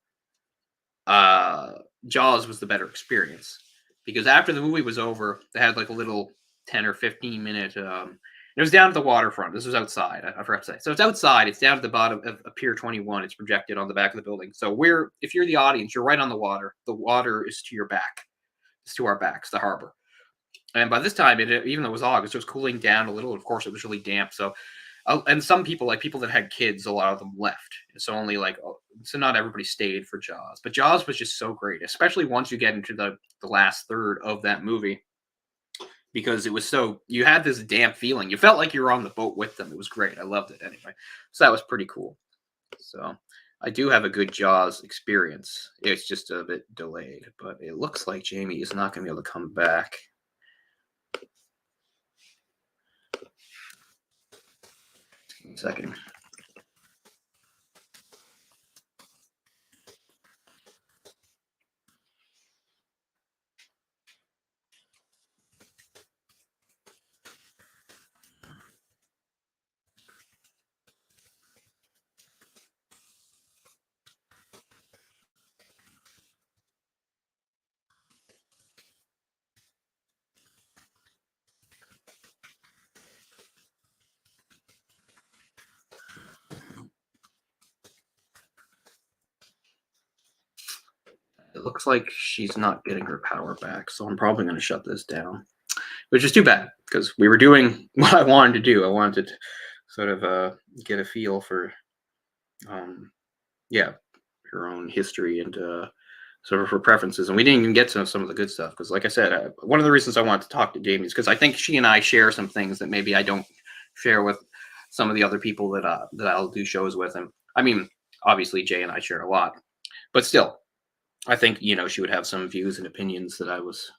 Jaws was the better experience. Because after the movie was over, they had like a little 10 or 15 minute it was down at the waterfront. This was outside. I forgot to say. So it's outside. It's down at the bottom of Pier 21. It's projected on the back of the building. So if you're the audience, you're right on the water. The water is to your back. It's to our backs, the harbor. And by this time, even though it was August, it was cooling down a little. Of course, it was really damp. So, and some people, like people that had kids, a lot of them left. So so not everybody stayed for Jaws. But Jaws was just so great, especially once you get into the last third of that movie. Because it was you had this damp feeling. You felt like you were on the boat with them. It was great. I loved it anyway. So that was pretty cool. So I do have a good Jaws experience. It's just a bit delayed, but it looks like Jami is not going to be able to come back. Give me a second. It looks like she's not getting her power back, so I'm probably going to shut this down, which is too bad because we were doing what I wanted to do. I wanted to sort of get a feel for, her own history and sort of her preferences. And we didn't even get to some of the good stuff because, like I said, one of the reasons I wanted to talk to Jami is because I think she and I share some things that maybe I don't share with some of the other people that I'll do shows with. And I mean, obviously, Jay and I share a lot, but still. I think, she would have some views and opinions that I was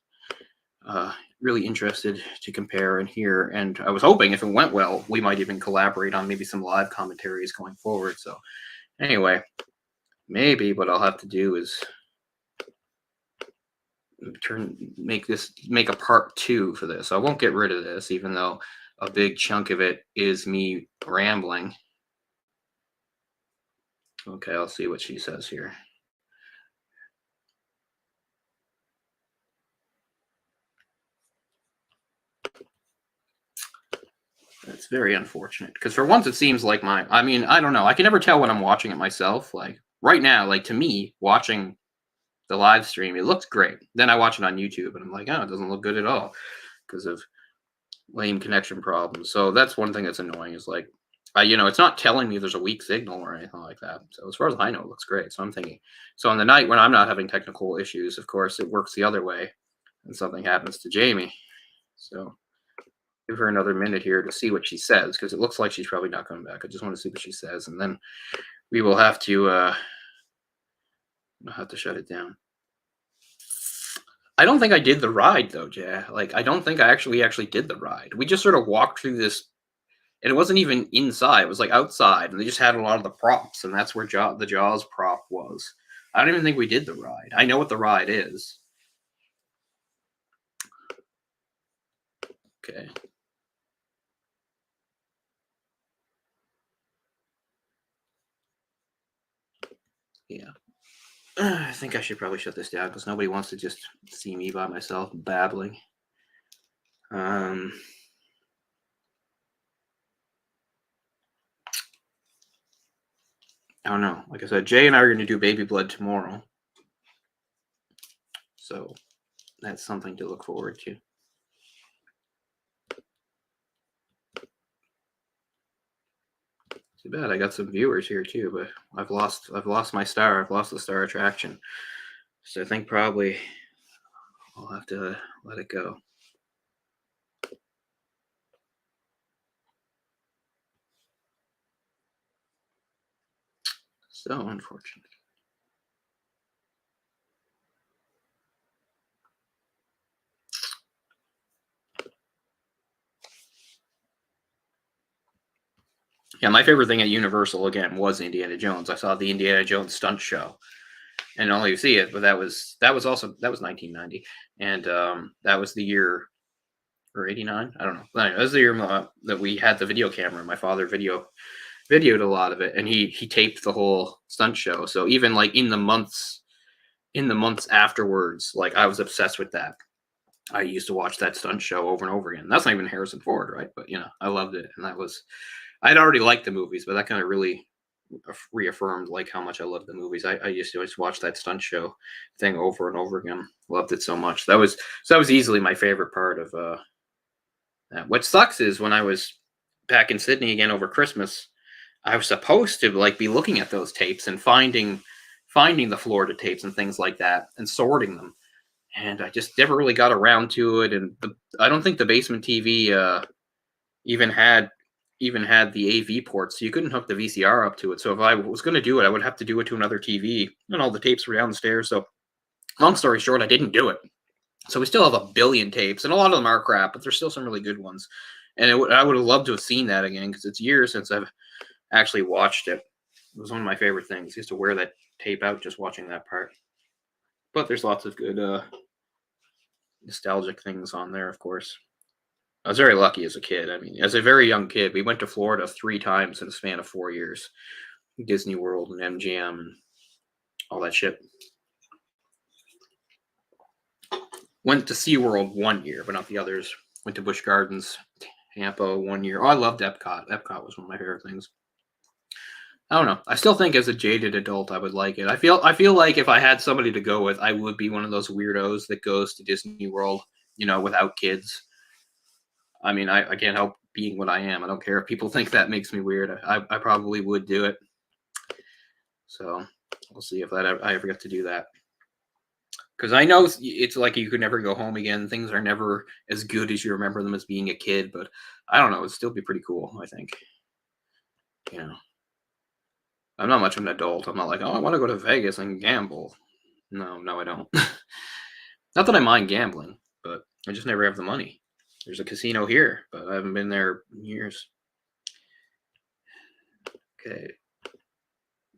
really interested to compare and hear. And I was hoping if it went well, we might even collaborate on maybe some live commentaries going forward. So anyway, maybe what I'll have to do is make a part 2 for this. I won't get rid of this, even though a big chunk of it is me rambling. Okay, I'll see what she says here. That's very unfortunate because for once it seems like I don't know. I can never tell when I'm watching it myself. Like right now, like to me, watching the live stream, it looks great. Then I watch it on YouTube and I'm like, oh, it doesn't look good at all because of lame connection problems. So that's one thing that's annoying is like, it's not telling me there's a weak signal or anything like that. So as far as I know, it looks great. So I'm thinking, so on the night when I'm not having technical issues, of course, it works the other way and something happens to Jamie. So give her another minute here to see what she says, because it looks like she's probably not coming back. I just want to see what she says, and then we will have to shut it down. I don't think I did the ride though, Jay. Like, I don't think I actually did the ride. We just sort of walked through this, and it wasn't even inside. It was like outside, and they just had a lot of the props, and that's where the Jaws prop was. I don't even think we did the ride. I know what the ride is. Okay. Yeah. I think I should probably shut this down because nobody wants to just see me by myself babbling. I don't know. Like I said, Jay and I are going to do Baby Blood tomorrow. So that's something to look forward to. Too bad I got some viewers here too, but I've lost my star. I've lost the star attraction. So I think probably I'll have to let it go. So unfortunate. Yeah, my favorite thing at Universal again was Indiana Jones. I saw the Indiana Jones stunt show, and only you see it, but that was 1990, and that was the year, or 89. I don't know. Anyway, that was the year that we had the video camera. My father videoed a lot of it, and he taped the whole stunt show. So even like in the months afterwards, like I was obsessed with that. I used to watch that stunt show over and over again. That's not even Harrison Ford, right? But I loved it, and I'd already liked the movies, but that kind of really reaffirmed like how much I loved the movies. I used to always watch that stunt show thing over and over again. Loved it so much. That was easily my favorite part of that. What sucks is when I was back in Sydney again over Christmas, I was supposed to like be looking at those tapes and finding the Florida tapes and things like that and sorting them. And I just never really got around to it. And I don't think the basement TV even had the AV ports, so you couldn't hook the VCR up to it. So if I was going to do it, I would have to do it to another TV, and all the tapes were downstairs. So long story short, I didn't do it. So we still have a billion tapes, and a lot of them are crap, but there's still some really good ones. And I would have loved to have seen that again, because it's years since I've actually watched it. It was one of my favorite things. I used to wear that tape out just watching that part. But there's lots of good nostalgic things on there, of course. I was very lucky as a kid. I mean, as a very young kid, we went to Florida 3 times in the span of 4 years. Disney World and MGM and all that shit. Went to SeaWorld 1 year, but not the others. Went to Busch Gardens, Tampa 1 year. Oh, I loved Epcot. Epcot was one of my favorite things. I don't know. I still think as a jaded adult, I would like it. I feel like if I had somebody to go with, I would be one of those weirdos that goes to Disney World, without kids. I mean, I can't help being what I am. I don't care if people think that makes me weird. I probably would do it. So we'll see if I ever get to do that. Because I know it's like you could never go home again. Things are never as good as you remember them as being a kid. But I don't know. It'd still be pretty cool, I think. I'm not much of an adult. I'm not like, oh, I want to go to Vegas and gamble. No, I don't. Not that I mind gambling, but I just never have the money. There's a casino here, but I haven't been there in years. Okay.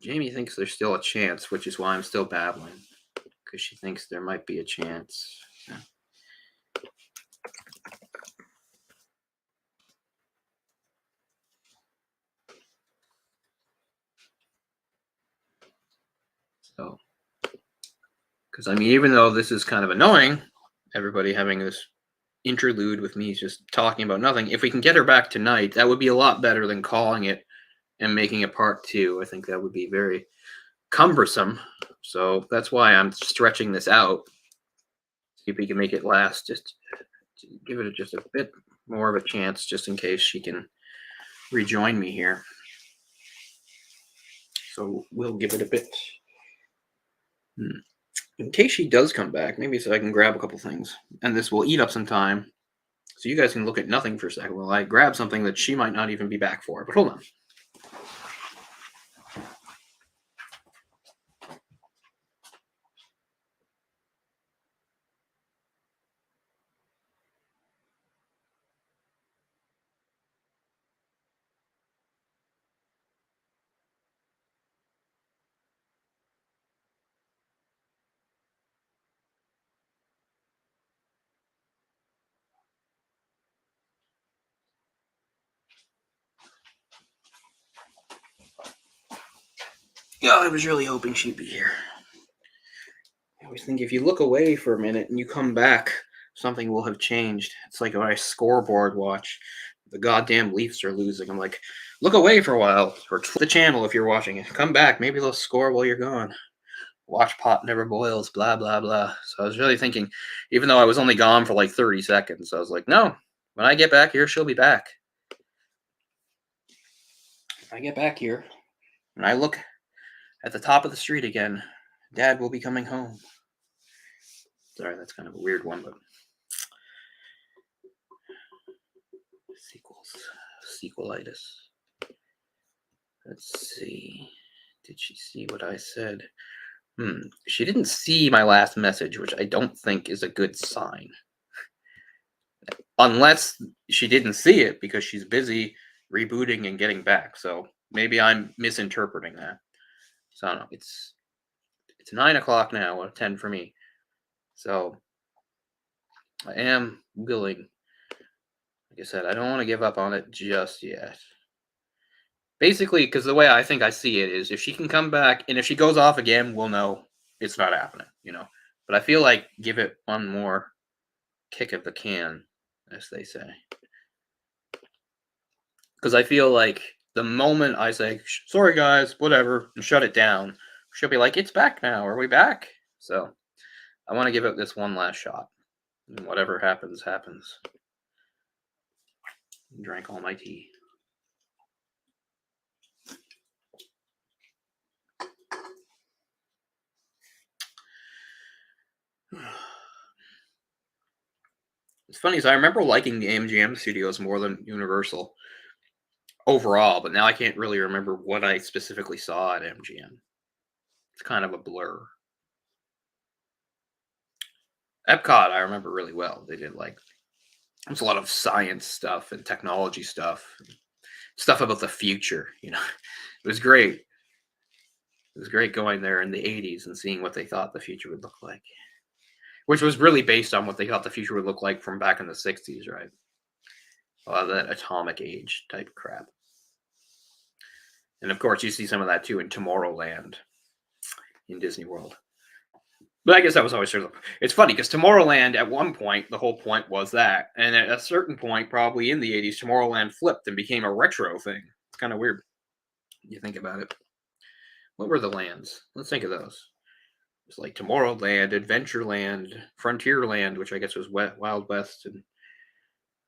Jamie thinks there's still a chance, which is why I'm still babbling. Because she thinks there might be a chance. Yeah. So, because I mean, even though this is kind of annoying, everybody having this interlude with me just talking about nothing, if we can get her back tonight, that would be a lot better than calling it and making a part 2. I think that would be very cumbersome. So that's why I'm stretching this out. See if we can make it last. Just give it just a bit more of a chance just in case she can rejoin me here. So we'll give it a bit. In case she does come back, maybe so I can grab a couple things. And this will eat up some time. So you guys can look at nothing for a second while I grab something that she might not even be back for. But hold on. Yeah, I was really hoping she'd be here. I always think if you look away for a minute and you come back, something will have changed. It's like when I scoreboard watch, the goddamn Leafs are losing. I'm like, look away for a while, or flip the channel if you're watching it. Come back, maybe they'll score while you're gone. Watch pot never boils, blah, blah, blah. So I was really thinking, even though I was only gone for like 30 seconds, I was like, no, when I get back here, she'll be back. When I get back here, and I look at the top of the street again, Dad will be coming home. Sorry, that's kind of a weird one, but sequelitis. Let's see. Did she see what I said? She didn't see my last message, which I don't think is a good sign. Unless she didn't see it because she's busy rebooting and getting back. So maybe I'm misinterpreting that. So I don't know. It's 9 o'clock now, or 10 for me. So I am willing. Like I said, I don't want to give up on it just yet. Basically, because the way I think I see it is if she can come back, and if she goes off again, we'll know it's not happening, But I feel like give it one more kick of the can, as they say. Because I feel like the moment I say, sorry guys, whatever, and shut it down, she'll be like, it's back now. Are we back? So I want to give it this one last shot. And whatever happens, happens. Drank all my tea. It's funny, I remember liking the MGM studios more than Universal overall, but now I can't really remember what I specifically saw at MGM. It's kind of a blur. Epcot, I remember really well. They did there's a lot of science stuff and technology stuff about the future. It was great. It was great going there in the 80s and seeing what they thought the future would look like, which was really based on what they thought the future would look like from back in the 60s, right? A lot of that atomic age type crap. And of course, you see some of that too in Tomorrowland in Disney World. But I guess that was always sort of. It's funny because Tomorrowland, at one point, the whole point was that. And at a certain point, probably in the 80s, Tomorrowland flipped and became a retro thing. It's kind of weird. You think about it. What were the lands? Let's think of those. It's like Tomorrowland, Adventureland, Frontierland, which I guess was Wild West. And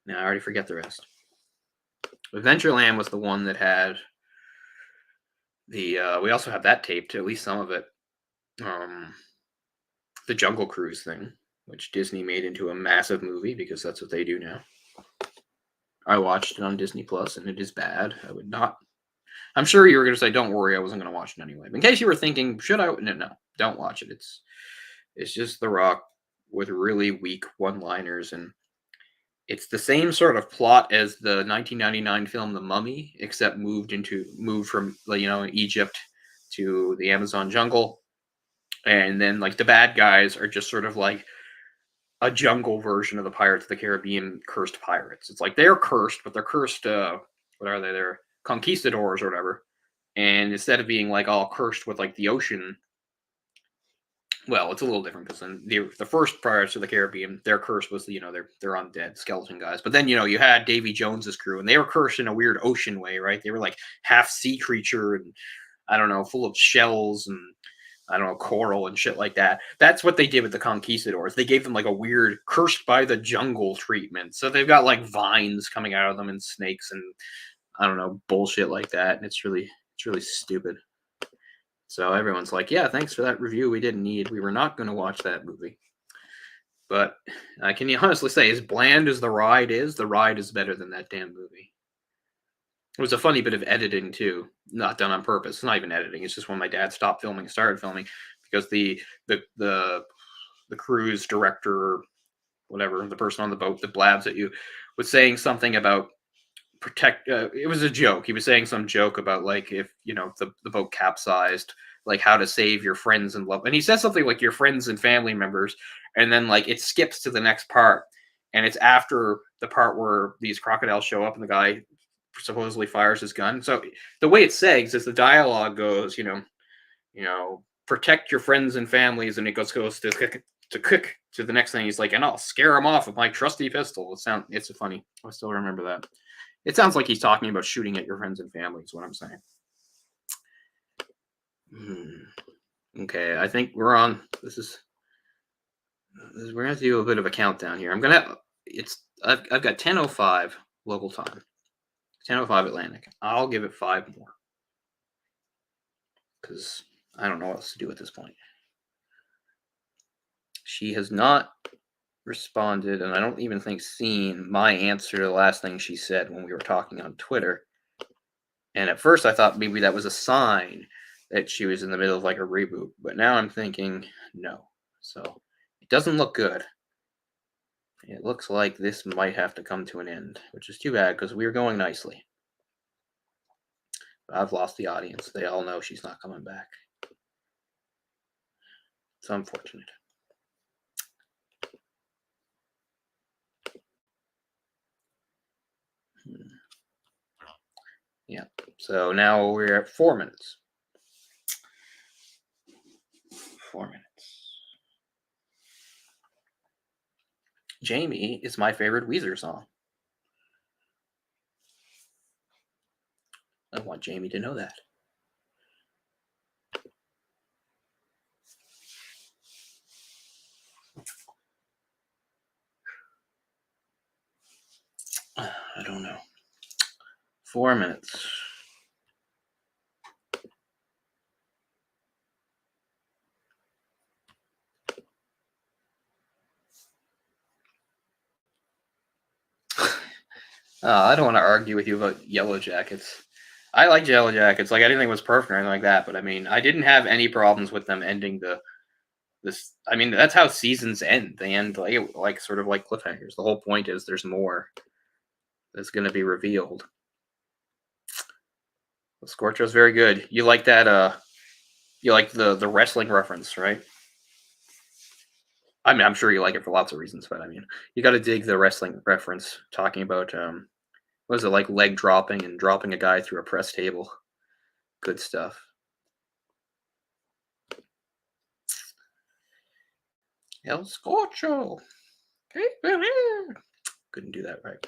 now I already forget the rest. Adventureland was the one that had the. We also have that taped, at least some of it. The Jungle Cruise thing, which Disney made into a massive movie because that's what they do now. I watched it on Disney Plus, and it is bad. I would not. I'm sure you were going to say, "Don't worry, I wasn't going to watch it anyway." But in case you were thinking, "Should I?" No, don't watch it. It's just The Rock with really weak one-liners, and it's the same sort of plot as the 1999 film The Mummy, except moved from Egypt to the Amazon jungle. And then the bad guys are just sort of like a jungle version of the Pirates of the Caribbean cursed pirates. It's like they're cursed, but they're cursed. What are they? They're conquistadors or whatever. And instead of being all cursed with the ocean, well, it's a little different because then the first Pirates of the Caribbean, their curse was they're undead skeleton guys. But then you had Davy Jones's crew, and they were cursed in a weird ocean way, right? They were half sea creature and I don't know, full of shells and I don't know, coral and shit like that. That's what they did with the conquistadors. They gave them like a weird cursed by the jungle treatment. So they've got like vines coming out of them and snakes and I don't know, bullshit like that. And it's really stupid. So everyone's like, yeah, thanks for that review we didn't need. We were not going to watch that movie. But can you honestly say, as bland as the ride is better than that damn movie. It was a funny bit of editing too, not done on purpose. It's not even editing. It's just when my dad stopped filming and started filming, because the cruise director, whatever, the person on the boat that blabs at you, was saying something about it was a joke. He was saying some joke about like if the boat capsized, like how to save your friends and love. And he says something like your friends and family members, and then like it skips to the next part, and it's after the part where these crocodiles show up and the guy supposedly fires his gun. So the way it says is the dialogue goes, protect your friends and families, and it goes to cook to the next thing. He's like, and I'll scare them off with my trusty pistol. It's funny. I still remember that. It sounds like he's talking about shooting at your friends and family, is what I'm saying. Okay, I think we're on. We're gonna have to do a bit of a countdown here. I've got 10:05 local time, 10:05 Atlantic. I'll give it 5 more because I don't know what else to do at this point. She has not responded, and I don't even think seen my answer to the last thing she said when we were talking on Twitter. And at first I thought maybe that was a sign that she was in the middle of like a reboot, but now I'm thinking no. So it doesn't look good. It looks like this might have to come to an end, which is too bad because we were going nicely. But I've lost the audience. They all know she's not coming back. It's unfortunate. Yeah, so now we're at 4 minutes. 4 minutes. Jami is my favorite Weezer song. I want Jami to know that. I don't know. 4 minutes. I don't want to argue with you about Yellow Jackets. I like Yellow Jackets. Like, I didn't think it was perfect or anything like that, but I mean, I didn't have any problems with them ending this. I mean, that's how seasons end. They end like sort of like cliffhangers. The whole point is there's more that's going to be revealed. The Scorcho's very good. You like that? You like the wrestling reference, right? I mean, I'm sure you like it for lots of reasons, but I mean, you got to dig the wrestling reference, talking about what is it, like leg dropping and dropping a guy through a press table. Good stuff. El Scorcho. Couldn't do that right.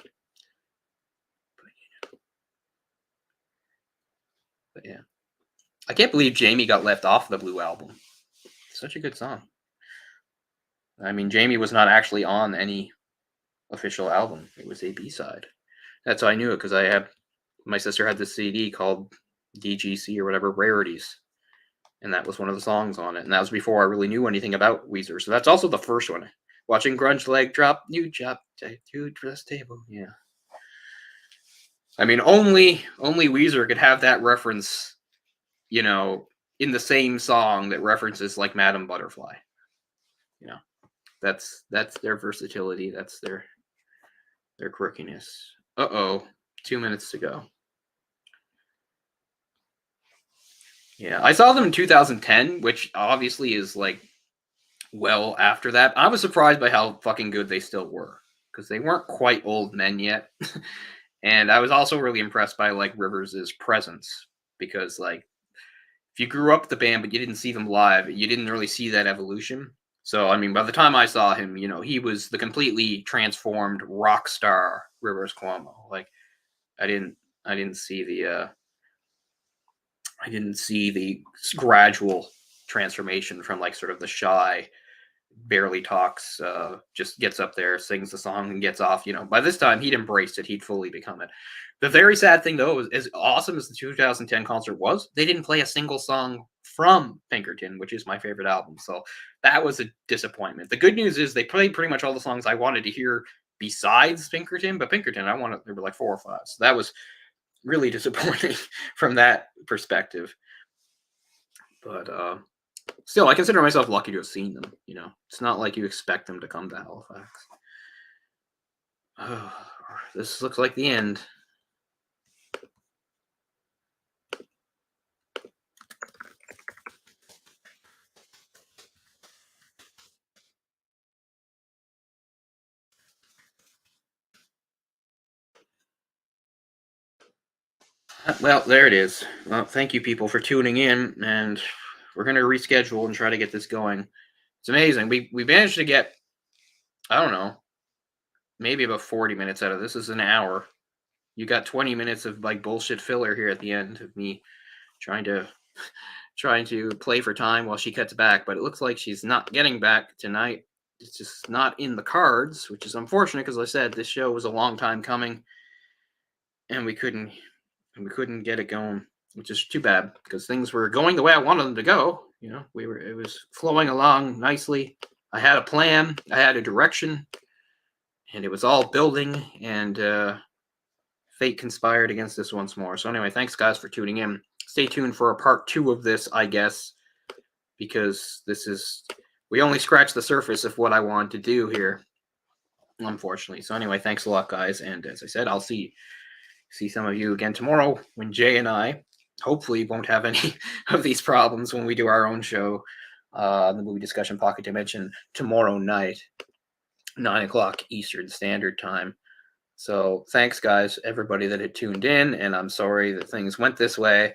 But yeah. I can't believe Jami got left off the Blue album. Such a good song. I mean, Jami was not actually on any official album. It was a B-side. That's how I knew it, because my sister had this CD called DGC or whatever, Rarities. And that was one of the songs on it. And that was before I really knew anything about Weezer. So that's also the first one. Watching Grunge leg drop, new job, to dress table. Yeah. I mean, only Weezer could have that reference, in the same song that references like Madame Butterfly. That's their versatility. That's their quirkiness. 2 minutes to go. Yeah, I saw them in 2010, which obviously is like well after that. I was surprised by how fucking good they still were, because they weren't quite old men yet. And I was also really impressed by like Rivers' presence, because like if you grew up with the band but you didn't see them live, you didn't really see that evolution. So I mean, by the time I saw him, he was the completely transformed rock star Rivers Cuomo. Like I didn't see the gradual transformation from like sort of the shy, barely talks, just gets up there, sings the song, and gets off. By this time he'd embraced it. He'd fully become it. The very sad thing, though, is as awesome as the 2010 concert was, they didn't play a single song from Pinkerton, which is my favorite album. So that was a disappointment. The good news is they played pretty much all the songs I wanted to hear besides Pinkerton, but Pinkerton, there were like 4 or 5. So that was really disappointing from that perspective. But still, I consider myself lucky to have seen them. It's not like you expect them to come to Halifax. Oh, this looks like the end. Well, there it is. Well, thank you, people, for tuning in, and we're going to reschedule and try to get this going. It's amazing. We managed to get, I don't know, maybe about 40 minutes out of this. This is an hour. You got 20 minutes of like bullshit filler here at the end of me trying to play for time while she cuts back, but it looks like she's not getting back tonight. It's just not in the cards, which is unfortunate because I said this show was a long time coming, and we couldn't get it going, which is too bad because things were going the way I wanted them to go. It was flowing along nicely. I had a plan, I had a direction, and it was all building, and fate conspired against us once more. So anyway, thanks guys for tuning in. Stay tuned for a part 2 of this, I guess, because we only scratched the surface of what I wanted to do here, unfortunately. So anyway, thanks a lot, guys, and as I said, I'll see some of you again tomorrow when Jay and I hopefully won't have any of these problems when we do our own show, the Movie Discussion Pocket Dimension, tomorrow night, 9 o'clock Eastern Standard Time. So thanks, guys, everybody that had tuned in, and I'm sorry that things went this way.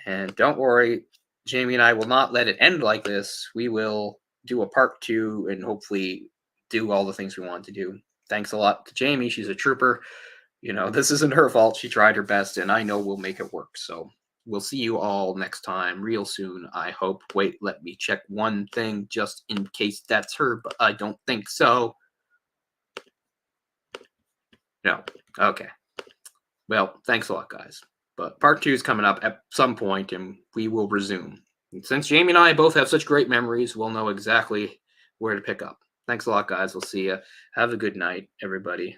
And don't worry, Jamie and I will not let it end like this. We will do a part 2 and hopefully do all the things we want to do. Thanks a lot to Jamie. She's a trooper. This isn't her fault. She tried her best, and I know we'll make it work. So we'll see you all next time real soon, I hope. Wait, let me check one thing just in case that's her, but I don't think so. No. Okay. Well, thanks a lot, guys. But part 2 is coming up at some point, and we will resume. And since Jamie and I both have such great memories, we'll know exactly where to pick up. Thanks a lot, guys. We'll see you. Have a good night, everybody.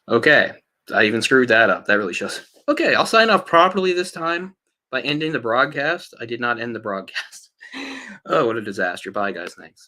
Okay, I even screwed that up. That really shows. Okay, I'll sign off properly this time by ending the broadcast. I did not end the broadcast. Oh, what a disaster. Bye, guys. Thanks.